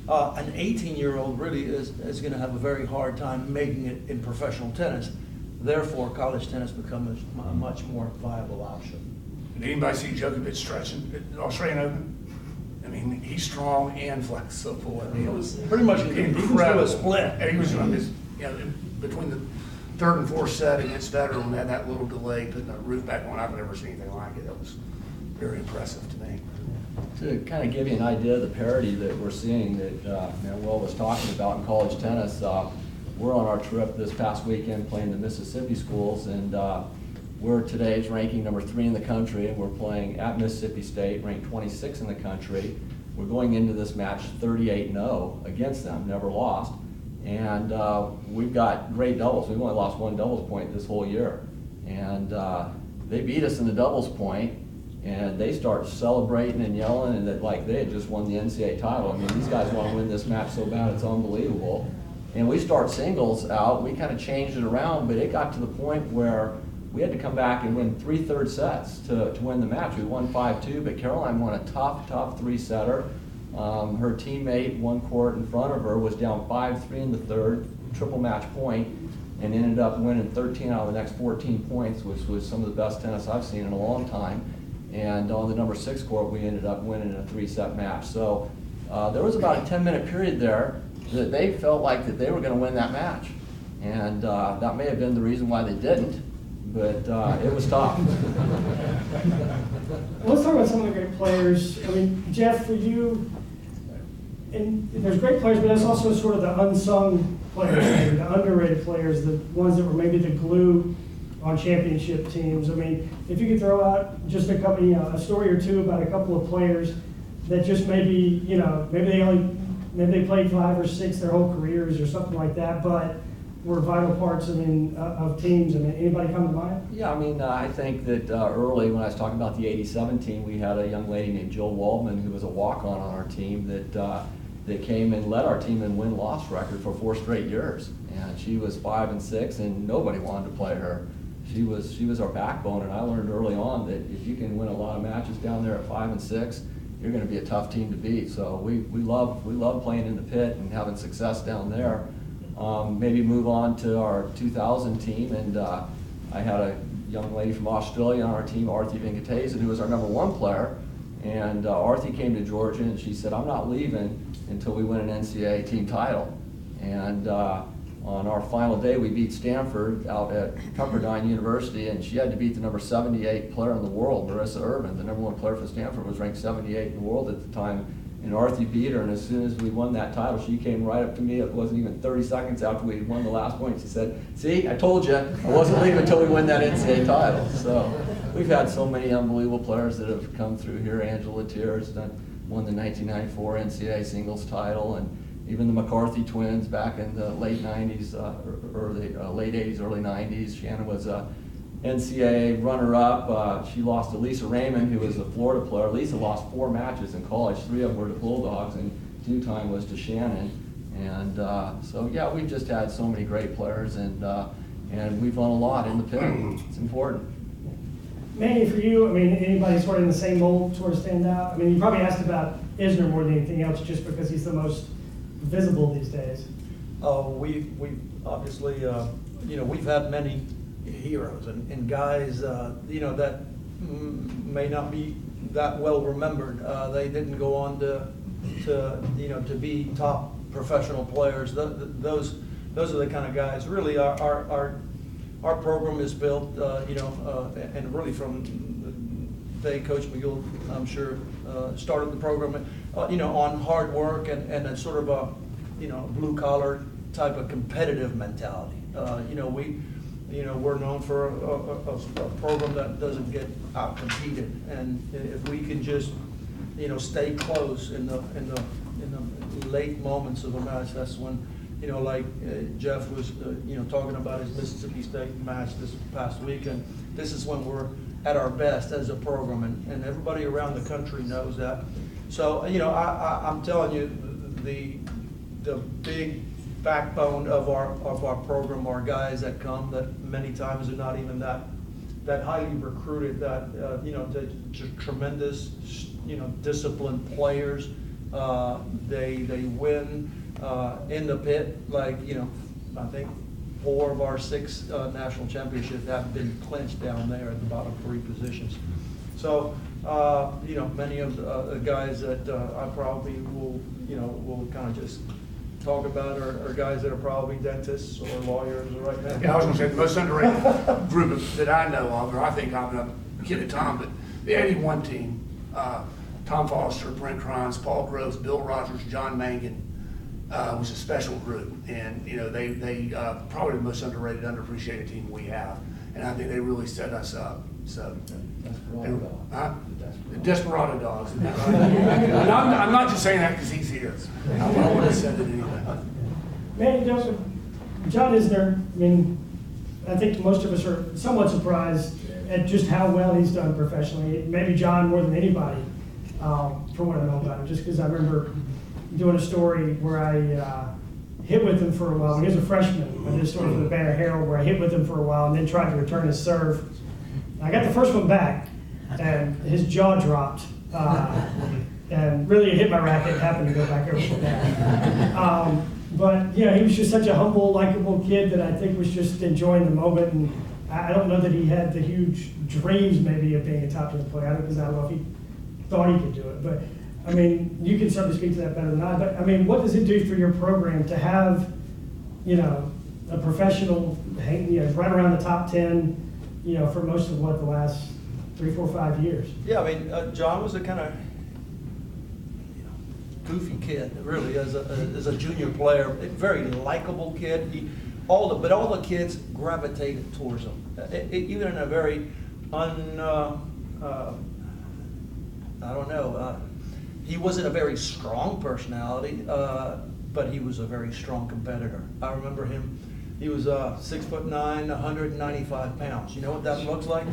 an 18-year-old really is going to have a very hard time making it in professional tennis. Therefore, college tennis becomes a much more viable option. Did anybody see Djokovic stretching at the Australian Open? I mean, he's strong and flexible. I mean, it was pretty much incredible. A split. And he was between the third and fourth set against Federer, and had that little delay putting the roof back on. I've never seen anything like it. That was very impressive to me. To kind of give you an idea of the parity that we're seeing that Manuel was talking about in college tennis, we're on our trip this past weekend playing the Mississippi schools, and we're today's ranking number 3 in the country, and we're playing at Mississippi State, ranked 26 in the country. We're going into this match 38-0 against them, never lost. And we've got great doubles. We've only lost 1 doubles point this whole year. And they beat us in the doubles point, and they start celebrating and yelling and that like they had just won the NCAA title. I mean, these guys want to win this match so bad, it's unbelievable. And we start singles out. We kind of changed it around, but it got to the point where we had to come back and win 3 third sets to win the match. We won 5-2, but Caroline won a tough 3-setter. Her teammate, 1 court in front of her, was down 5-3 in the third, triple match point. and ended up winning 13 out of the next 14 points, which was some of the best tennis I've seen in a long time. And on the number 6 court, we ended up winning a 3-set match. So there was about a 10-minute period there that they felt like that they were going to win that match. And that may have been the reason why they didn't, but it was tough. Let's talk about some of the great players. I mean, Jeff, for you, and there's great players, but there's also sort of the unsung players, maybe, the underrated players, the ones that were maybe the glue on championship teams. I mean, if you could throw out just a couple, a story or two about a couple of players that just maybe, maybe they played 5 or 6 their whole careers or something like that, but were vital parts, of teams. I mean, anybody come to mind? Yeah, I mean, I think that early when I was talking about the '87 team, we had a young lady named Jill Waldman who was a walk-on on our team that came and led our team in win-loss record for 4 straight years. And she was 5 and 6, and nobody wanted to play her. She was our backbone, and I learned early on that if you can win a lot of matches down there at 5 and 6, you're going to be a tough team to beat. So we love playing in the pit and having success down there. Maybe move on to our 2000 team, and I had a young lady from Australia on our team, Arthi Venkatesan, who was our number 1 player. And Arthi came to Georgia, and she said, "I'm not leaving until we win an NCAA team title." And on our final day, we beat Stanford out at Pepperdine University, and she had to beat the number 78 player in the world, Marissa Irvin. The number 1 player for Stanford was ranked 78 in the world at the time. And Arthi beat her, and as soon as we won that title, she came right up to me. It wasn't even 30 seconds after we won the last point. She said, "See, I told you, I wasn't leaving until we win that NCAA title." So we've had so many unbelievable players that have come through here. Angela Tiers won the 1994 NCAA singles title, and even the McCarthy twins back in the late 90s, late 80s, early 90s. Shannon was a NCAA runner-up. She lost to Lisa Raymond, who was a Florida player. Lisa lost 4 matches in college. 3 of them were to Bulldogs, and 2 time was to Shannon. And so, yeah, we've just had so many great players, and we've won a lot in the pit. It's important. Manny, for you, I mean, anybody sort of in the same mold sort of stand out? I mean, you probably asked about Isner more than anything else, just because he's the most visible these days. We obviously, we've had many heroes and guys, that may not be that well remembered. They didn't go on to be top professional players. Those are the kind of guys. Really, our program is built, and really from the day Coach Magill, I'm sure, started the program, on hard work and a sort of a, blue collar type of competitive mentality. We're known for a program that doesn't get out competed, and if we can just, stay close in the late moments of a match, that's when, like Jeff was, talking about his Mississippi State match this past weekend. This is when we're at our best as a program, and everybody around the country knows that. So, I'm telling you, the big backbone of our program are guys that come that many times are not even that highly recruited, that tremendous disciplined players. They win in the pit, like I think 4 of our 6 national championships have been clinched down there at the bottom 3 positions. So many of the guys that I probably will kind of just talk about are guys that are probably dentists or lawyers right now. Yeah, I was going to say the most underrated group that I know of, or I think I'm going to give it to Tom, but the 81 team, Tom Foster, Brent Crines, Paul Groves, Bill Rogers, John Mangan, was a special group. And, they probably the most underrated, underappreciated team we have. And I think they really set us up. So, the Desperado Dogs. Isn't that right? And I'm not just saying that because he's here. I would have said it anyway. Man, John Isner, I mean, I think most of us are somewhat surprised at just how well he's done professionally. Maybe John more than anybody, from what I know about him, just because I remember doing a story where I hit with him for a while when he was a freshman. I did a story for the Banner Herald where I hit with him for a while and then tried to return his serve. I got the first one back, and his jaw dropped, and really hit my racket, happened to go back over the net. But, you know, he was just such a humble, likable kid that I think was just enjoying the moment. And I don't know that he had the huge dreams maybe of being a top 10 player, because I don't know if he thought he could do it. But, I mean, you can certainly speak to that better than I. But, I mean, what does it do for your program to have, you know, a professional, you know, right around the top 10, you know, for most of the last 3, 4, 5 years? Yeah, I mean, John was a kind of goofy kid, really, as a junior player. A very likable kid. All the kids gravitated towards him, even in a very he wasn't a very strong personality, but he was a very strong competitor. I remember him. He was 6'9", 195 pounds. You know what that looks like?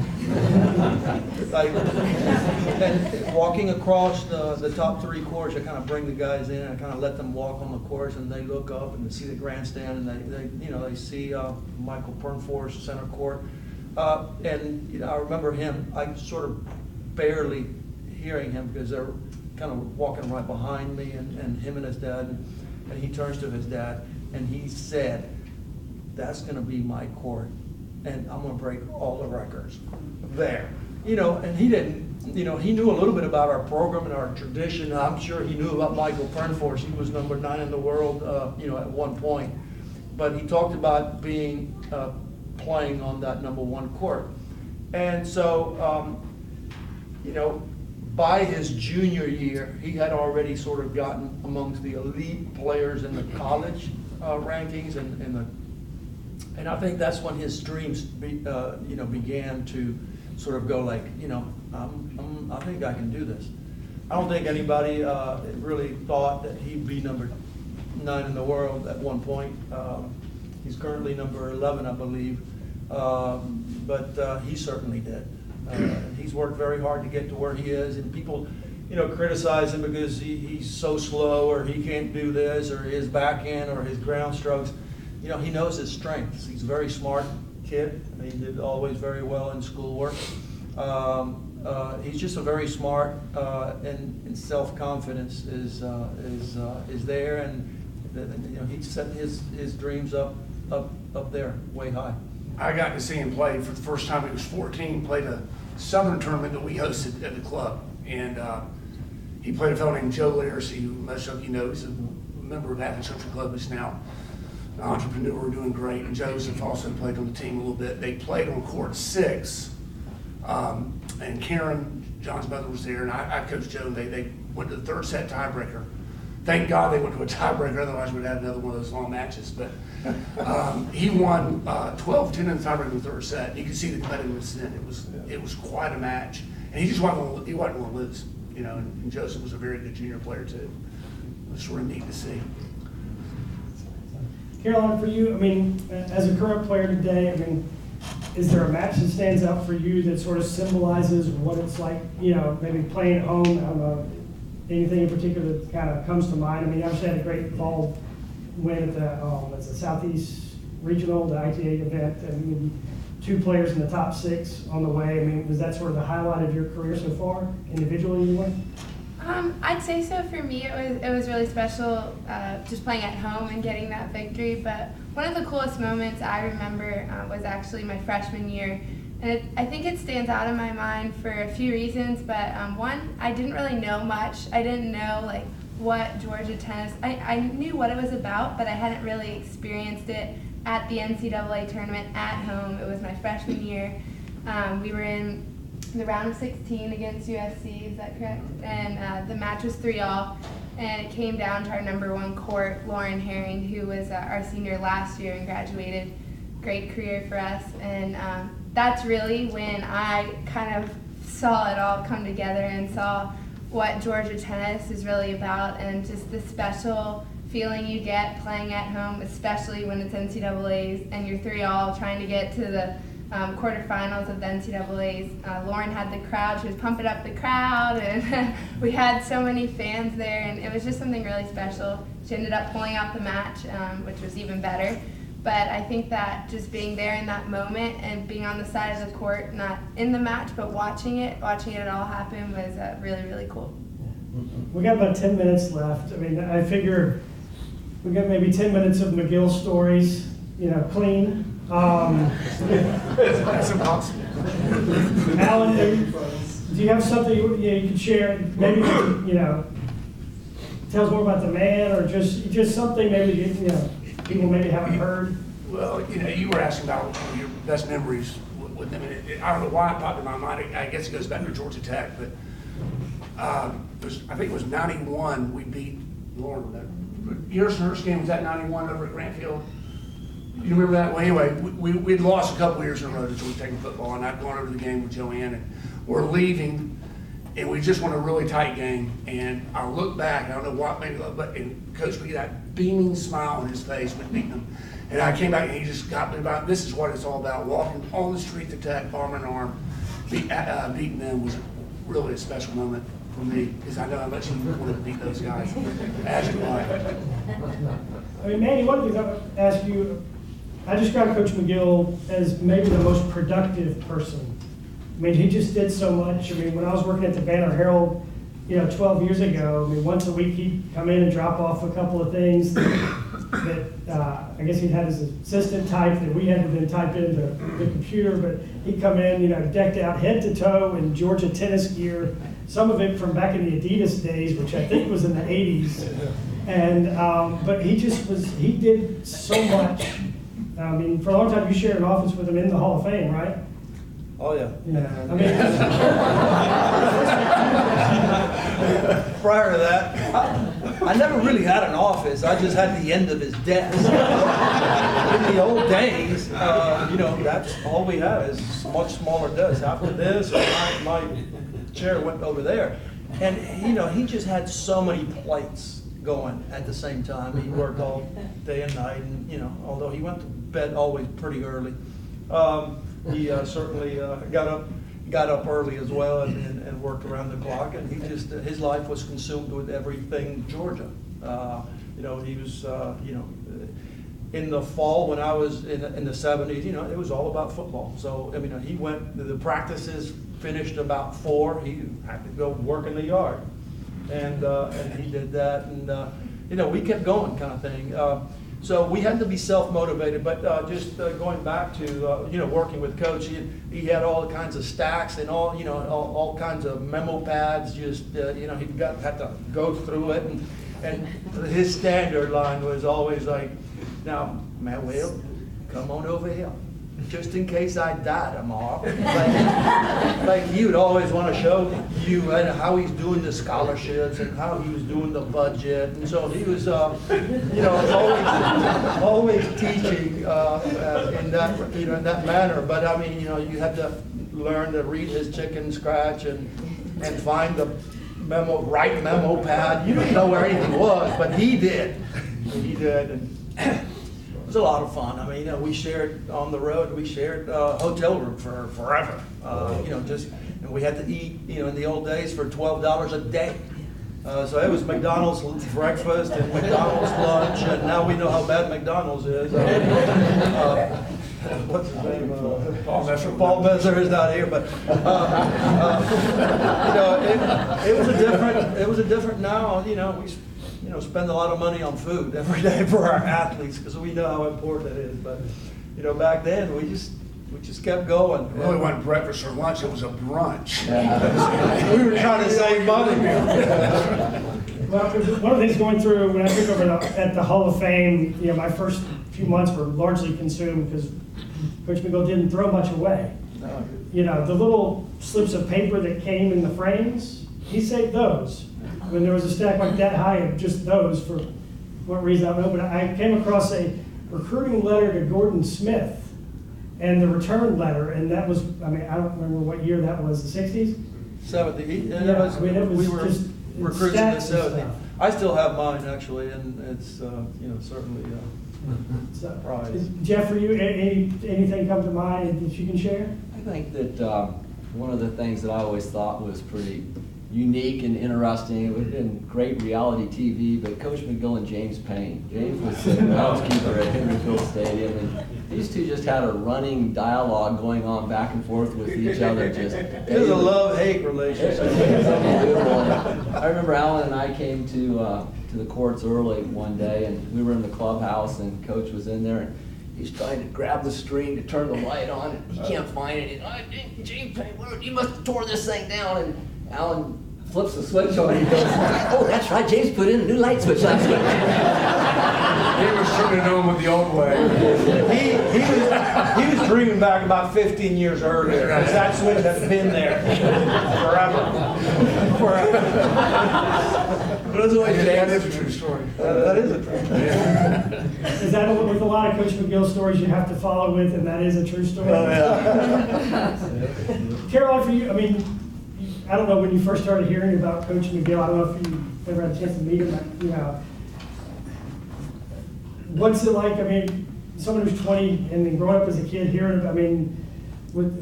And walking across the top 3 courts, I kind of bring the guys in and I kind of let them walk on the course, and they look up and they see the grandstand, and they see Michael Pernforce center court. And I remember him. I sort of barely hearing him because they're kind of walking right behind me, and him and his dad, and he turns to his dad and he said, "That's going to be my court, and I'm going to break all the records there." You know, and he didn't, you know, he knew a little bit about our program and our tradition. I'm sure he knew about Michael Pernforce. He was number 9 in the world, at one point. But he talked about playing on that number 1 court. And so, by his junior year, he had already sort of gotten amongst the elite players in the college rankings, and I think that's when his dreams, began to sort of go like, I think I can do this. I don't think anybody really thought that he'd be number 9 in the world at one point. He's currently number 11, I believe, but he certainly did. He's worked very hard to get to where he is, and people, criticize him because he's so slow, or he can't do this, or his backhand, or his ground strokes. He knows his strengths. He's a very smart kid. He did always very well in schoolwork. He's just a very smart, and self-confidence is there, and he set his dreams up there, way high. I got to see him play for the first time. He was 14, played a Southern tournament that we hosted at the club. And he played a fellow named Joe Laracy, who most of you know. He's a member of Athens Country Club. He's now an entrepreneur, doing great. And Joseph also played on the team a little bit. They played on court 6. And Karen, John's mother, was there. And I coached Joe. They went to the 3rd set tiebreaker. Thank God they went to a tiebreaker, otherwise we'd have another one of those long matches. But he won 12-10 in the tiebreaker in the 3rd set. You could see the competitiveness then. It was quite a match, and he just wasn't going to lose. And Joseph was a very good junior player too. It was sort of neat to see. Caroline, for you, as a current player today, is there a match that stands out for you that sort of symbolizes what it's like, maybe playing at home? I don't know. Anything in particular that kind of comes to mind? I obviously had a great fall win at the Southeast Regional, the ITA event, 2 players in the top 6 on the way. Was that sort of the highlight of your career so far, individually anyway? I'd say so. For me, it was really special just playing at home and getting that victory. But one of the coolest moments I remember was actually my freshman year. And I think it stands out in my mind for a few reasons, but one, I didn't really know much. I didn't know what Georgia tennis, I knew what it was about, but I hadn't really experienced it at the NCAA tournament at home. It was my freshman year. We were in the round of 16 against USC, is that correct? And the match was 3-all, and it came down to our number 1 court, Lauren Herring, who was our senior last year and graduated. Great career for us, and that's really when I kind of saw it all come together and saw what Georgia tennis is really about, and just the special feeling you get playing at home, especially when it's NCAAs and you're 3-all trying to get to the quarterfinals of the NCAAs. Lauren had the crowd. She was pumping up the crowd, and we had so many fans there, and it was just something really special. She ended up pulling out the match, which was even better. But I think that just being there in that moment and being on the side of the court, not in the match, but watching it all happen was really, really cool. We got about 10 minutes left. I figure we got maybe 10 minutes of Magill stories, clean. That's impossible. Alan, do you have something you could share? Maybe tell us more about the man, or just something maybe people maybe haven't heard. Well, you were asking about your best memories with them. And I don't know why it popped in my mind. I guess it goes back to Georgia Tech, but I think it was '91 we beat Lord. Your first game was that '91 over at Grant Field. You remember that? Well, anyway, we'd lost a couple years in a row to Georgia Tech in football, and I'd gone over the game with Joanne, and we're leaving, and we just won a really tight game. And I look back, I don't know what made me look, but Coach would get that beaming smile on his face with beating them. And I came back and he just got me about, this is what it's all about. Walking on the street to Tech, arm in arm, beating them was really a special moment for me, because I know how much he wanted to beat those guys, as you might. I mean, Manny, one of the things I would ask you, I describe Coach Magill as maybe the most productive person. I mean, he just did so much. I mean, when I was working at the Banner Herald, 12 years ago, I mean, once a week he'd come in and drop off a couple of things that I guess he'd had his assistant type that we had to then type into the computer, but he'd come in, decked out head to toe in Georgia tennis gear, some of it from back in the Adidas days, which I think was in the 80s. And, but he did so much. I mean, for a long time you shared an office with him in the Hall of Fame, right? Oh, yeah. I mean, prior to that, I never really had an office. I just had the end of his desk. In the old days, that's all we had is much smaller desk. After this, my chair went over there. And, he just had so many plates going at the same time. He worked all day and night, and, although he went to bed always pretty early. He certainly got up early as well and worked around the clock, and his life was consumed with everything Georgia. He was in the fall when I was in the 70s. It was all about football. So he went. The practices finished about 4. He had to go work in the yard, and he did that, and we kept going, kind of thing. So we had to be self-motivated, but just going back to working with Coach, he had all kinds of stacks and all kinds of memo pads. Just he had to go through it, and his standard line was always like, "Now, Manuel, come on over here, just in case I die tomorrow." Like he would always want to show you how he's doing the scholarships and how he was doing the budget, and so he was, always teaching in that manner. But I mean, you had to learn to read his chicken scratch and find the right memo pad. You didn't know where anything was, but he did. He did. And it was a lot of fun. I mean, we shared on the road. We shared a hotel room for forever. And we had to eat, in the old days for $12 a day. So it was McDonald's breakfast and McDonald's lunch, and now we know how bad McDonald's is. What's his name? Paul Messer is not here, but it was a different. Now, we spend a lot of money on food every day for our athletes because we know how important it is. But back then we just kept going. It really wasn't breakfast or lunch, it was a brunch. We were trying to save money. well, one of the things going through when I took over at the Hall of Fame, my first few months were largely consumed because Coach Magill didn't throw much away. No. The little slips of paper that came in the frames, he saved those. When there was a stack like that high of just those, for what reason I don't know, but I came across a recruiting letter to Gordon Smith and the return letter, and that was, I don't remember what year that was, the 60s? 70. We were just recruits in the stats and 70s. stuff. I still have mine actually, and it's certainly So, prize. Jeff, for you, anything come to mind that you can share? I think that one of the things that I always thought was pretty unique and interesting. It would have been great reality TV, but Coach Magill and James Payne. James was the groundskeeper at Henry Field Stadium, and these two just had a running dialogue going on back and forth with each other. It was a love-hate relationship. It was unbelievable. I remember Alan and I came to the courts early one day, and we were in the clubhouse, and Coach was in there, and he's trying to grab the string to turn the light on, and he can't find it. And, James Payne, you must have tore this thing down. And Alan flips the switch on, and he goes, oh, that's right, James put in a new light switch last week. He was turning it on with the old way. He was dreaming back about 15 years earlier, because that switch has been there forever. That is a true story. That is a true story. Is that with a lot of Coach McGill stories you have to follow with, and that is a true story? Oh, yeah. Caroline, for you, I mean, I don't know when you first started hearing about Coach McGill. I don't know if you ever had a chance to meet him. You know, what's it like? I mean, someone who's 20 and then growing up as a kid, hearing. I mean,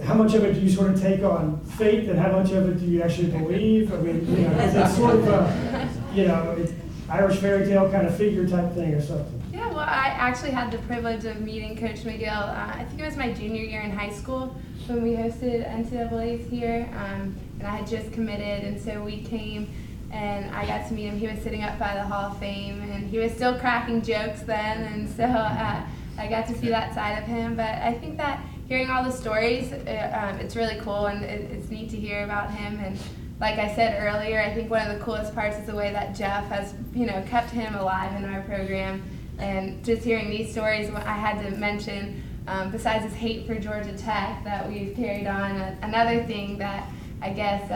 how much of it do you sort of take on faith, and how much of it do you actually believe? I mean, you know, is it sort of a, you know, Irish fairy tale kind of figure type thing or something? Yeah, well, I actually had the privilege of meeting Coach Magill. I think it was my junior year in high school when we hosted NCAAs here, and I had just committed, and so we came and I got to meet him. He was sitting up by the Hall of Fame, and he was still cracking jokes then, and so I got to see that side of him. But I think that hearing all the stories, it's really cool, and it's neat to hear about him. And like I said earlier, I think one of the coolest parts is the way that Jeff has, you know, kept him alive in our program. And just hearing these stories, I had to mention, besides his hate for Georgia Tech that we've carried on, another thing that I guess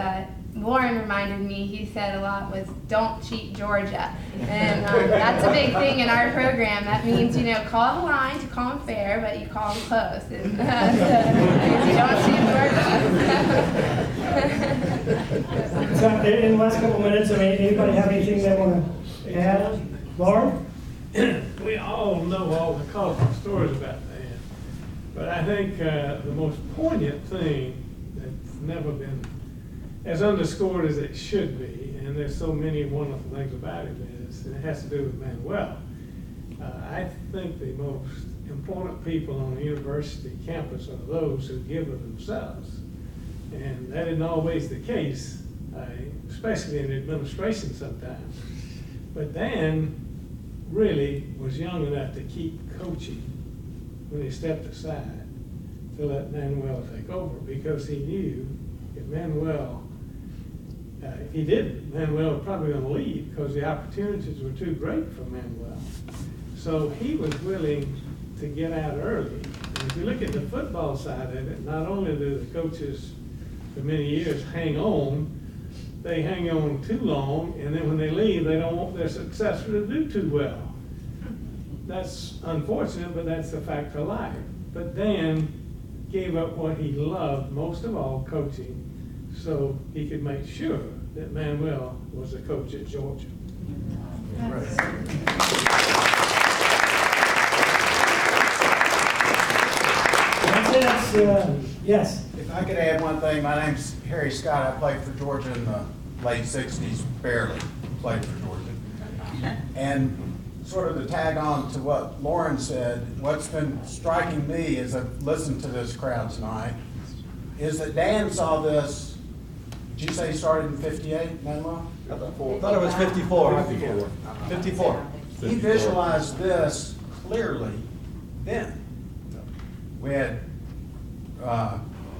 Lauren reminded me, he said a lot, was don't cheat Georgia. And that's a big thing in our program. That means, you know, call the line to call them fair, but you call them close. And, you don't cheat Georgia. So in the last couple of minutes, I mean, anybody have anything they want to add? Lauren? We all know all the colorful stories about that, but I think the most poignant thing that's never been as underscored as it should be, and there's so many wonderful things about it, it has to do with Manuel. I think the most important people on the university campus are those who give of themselves, and that isn't always the case, especially in administration sometimes. But Dan really was young enough to keep coaching when he stepped aside to let Manuel take over, because he knew if Manuel, if he didn't, Manuel was probably going to leave because the opportunities were too great for Manuel. So he was willing to get out early. And if you look at the football side of it, not only do the coaches for many years hang on, they hang on too long, and then when they leave, they don't want their successor to do too well. That's unfortunate, but that's the fact of life. But Dan gave up what he loved most of all, coaching, so he could make sure that Manuel was a coach at Georgia. Yes. If I could add one thing, my name's Harry Scott. I played for Georgia in the late 60s, barely played for Georgia. And sort of to tag on to what Lauren said, what's been striking me as I've listened to this crowd tonight is that Dan saw this. Did you say he started in 58, Manuel? I thought it was 54. 54. He visualized this clearly then. We had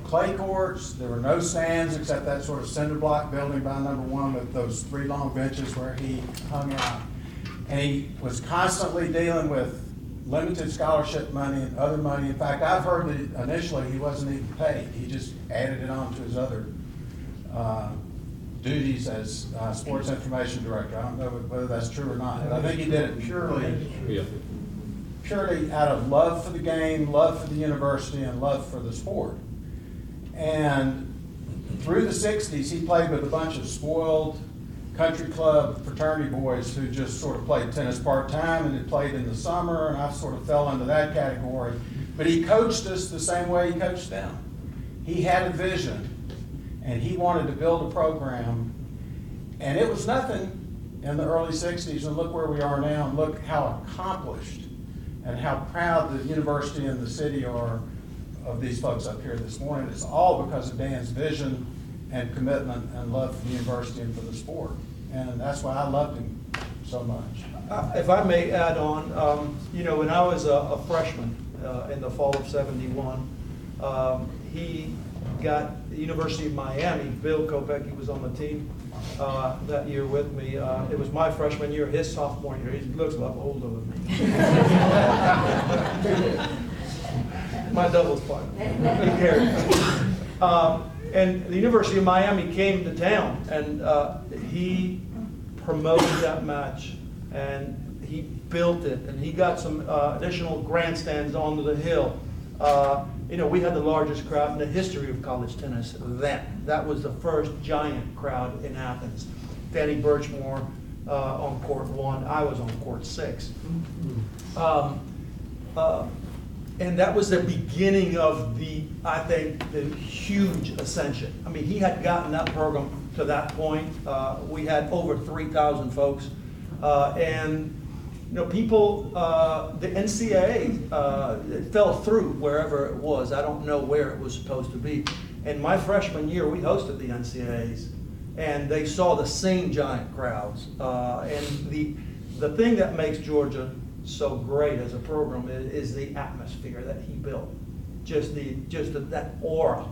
clay courts, there were no stands except that sort of cinder block building by number 1 with those 3 long benches where he hung out. And he was constantly dealing with limited scholarship money and other money. In fact, I've heard that initially he wasn't even paid. He just added it on to his other duties as sports information director. I don't know whether that's true or not, but I think he did it purely out of love for the game, love for the university, and love for the sport. And through the 60s, he played with a bunch of spoiled country club fraternity boys who just sort of played tennis part-time and had played in the summer, and I sort of fell into that category. But he coached us the same way he coached them. He had a vision, and he wanted to build a program And it was nothing in the early 60s, and look where we are now, and look how accomplished and how proud the university and the city are of these folks up here this morning. It's all because of Dan's vision and commitment and love for the university and for the sport. And that's why I loved him so much. If I may add on, you know, when I was a freshman in the fall of '71, he got the University of Miami. Bill Kopecky was on the team that year with me. It was my freshman year, his sophomore year. He looks a lot older than me. My doubles partner. And the University of Miami came to town, and he promoted that match, and he built it, and he got some additional grandstands onto the hill. You know, we had the largest crowd in the history of college tennis then. That was the first giant crowd in Athens. Danny Birchmore on court 1, I was on court 6. And that was the beginning of I think, the huge ascension. I mean, he had gotten that program to that point. We had over 3,000 folks. And you know, people, the NCAA it fell through wherever it was. I don't know where it was supposed to be. And my freshman year, we hosted the NCAAs, and they saw the same giant crowds. And the thing that makes Georgia so great as a program is the atmosphere that he built. Just that aura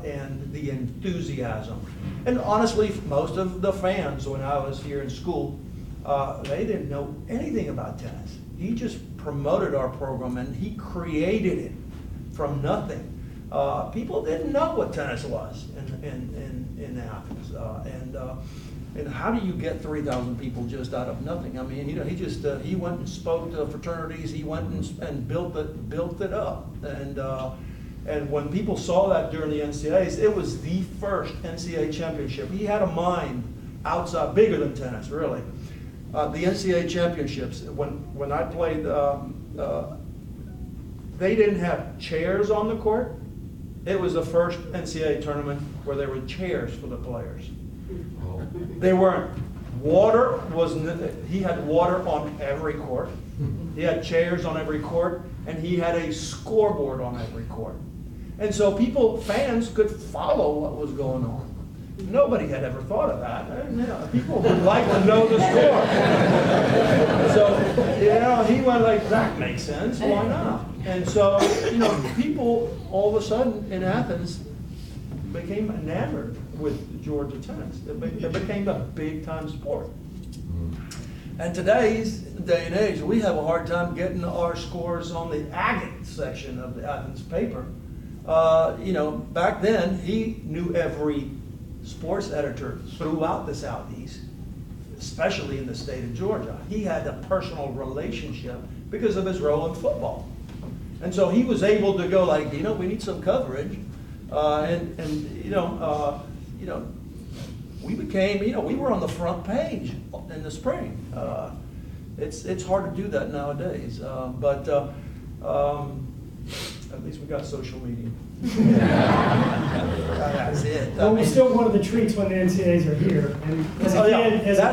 and the enthusiasm. And honestly, most of the fans when I was here in school, they didn't know anything about tennis. He just promoted our program, and he created it from nothing. People didn't know what tennis was in Athens, and how do you get 3,000 people just out of nothing? I mean, you know, he went and spoke to fraternities. He went and built it up, and when people saw that during the NCAAs, it was the first NCAA championship. He had a mind outside, bigger than tennis, really. The NCAA championships, when I played, they didn't have chairs on the court. It was the first NCAA tournament where there were chairs for the players. They weren't. He had water on every court. He had chairs on every court, and he had a scoreboard on every court. And so fans could follow what was going on. Nobody had ever thought of that. And, you know, people would like to know the score. So, you know, he went like, that makes sense, why not? And so, you know, people all of a sudden in Athens became enamored with Georgia tennis. It became a big-time sport. And today's day and age, we have a hard time getting our scores on the agate section of the Athens paper. You know, back then, he knew every sports editor throughout the Southeast, especially in the state of Georgia. He had a personal relationship because of his role in football. And so he was able to go like, you know, we need some coverage. And you know, we became, you know, we were on the front page in the spring. It's hard to do that nowadays, but at least we got social media. That's it. Well, we still one of the treats when the NCAAs are here. And as a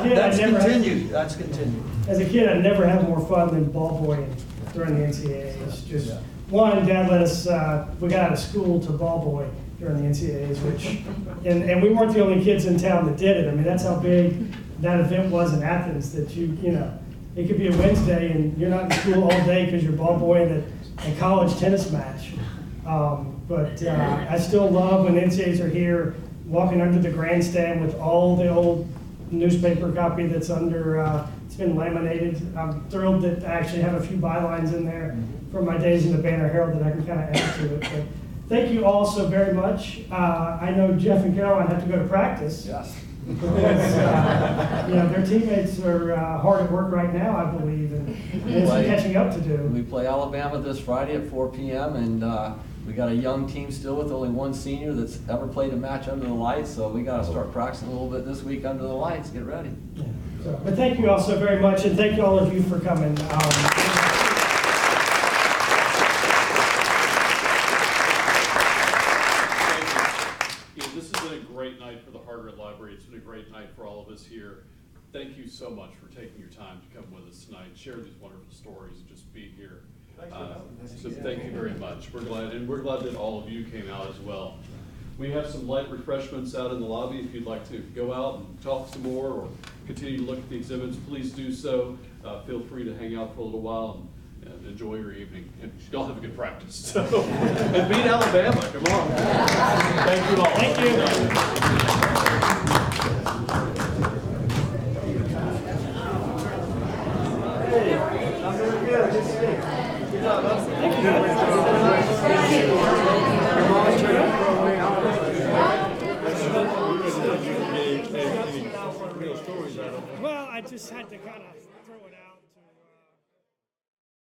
kid, That's continued. As a kid, I never had more fun than ball boying during the NCAAs. Just one, Dad let us. We got out of school to ball boy during the NCAAs, and we weren't the only kids in town that did it. I mean, that's how big that event was in Athens. That you know, it could be a Wednesday and you're not in school all day because you're ball boying a college tennis match. But I still love when NCAAs are here, walking under the grandstand with all the old newspaper copy that's under, it's been laminated. I'm thrilled that I actually have a few bylines in there from my days in the Banner Herald that I can kind of add to it. But thank you all so very much. I know Jeff and Caroline have to go to practice. Yes. Because, you know, their teammates are hard at work right now, I believe, and there's some catching up to do. We play Alabama this Friday at 4 p.m. and we got a young team still with only one senior that's ever played a match under the lights, so we got to start practicing a little bit this week under the lights. Get ready. Yeah. But thank you all so very much, and thank you all of you for coming. This has been a great night for the Hargrett Hargrett Library. It's been a great night for all of us here. Thank you so much for taking your time to come with us tonight, share these wonderful stories, and just be here. Thanks for having us. So thank you very much. We're glad that all of you came out as well. We have some light refreshments out in the lobby. If you'd like to go out and talk some more or continue to look at the exhibits, please do so. Feel free to hang out for a little while and enjoy your evening. And y'all have a good practice. So, and beat Alabama, come on. Thank you all. Thank you. I'm doing good. Good to see you. Good job, bud. Thank you. Well, I just had to kind of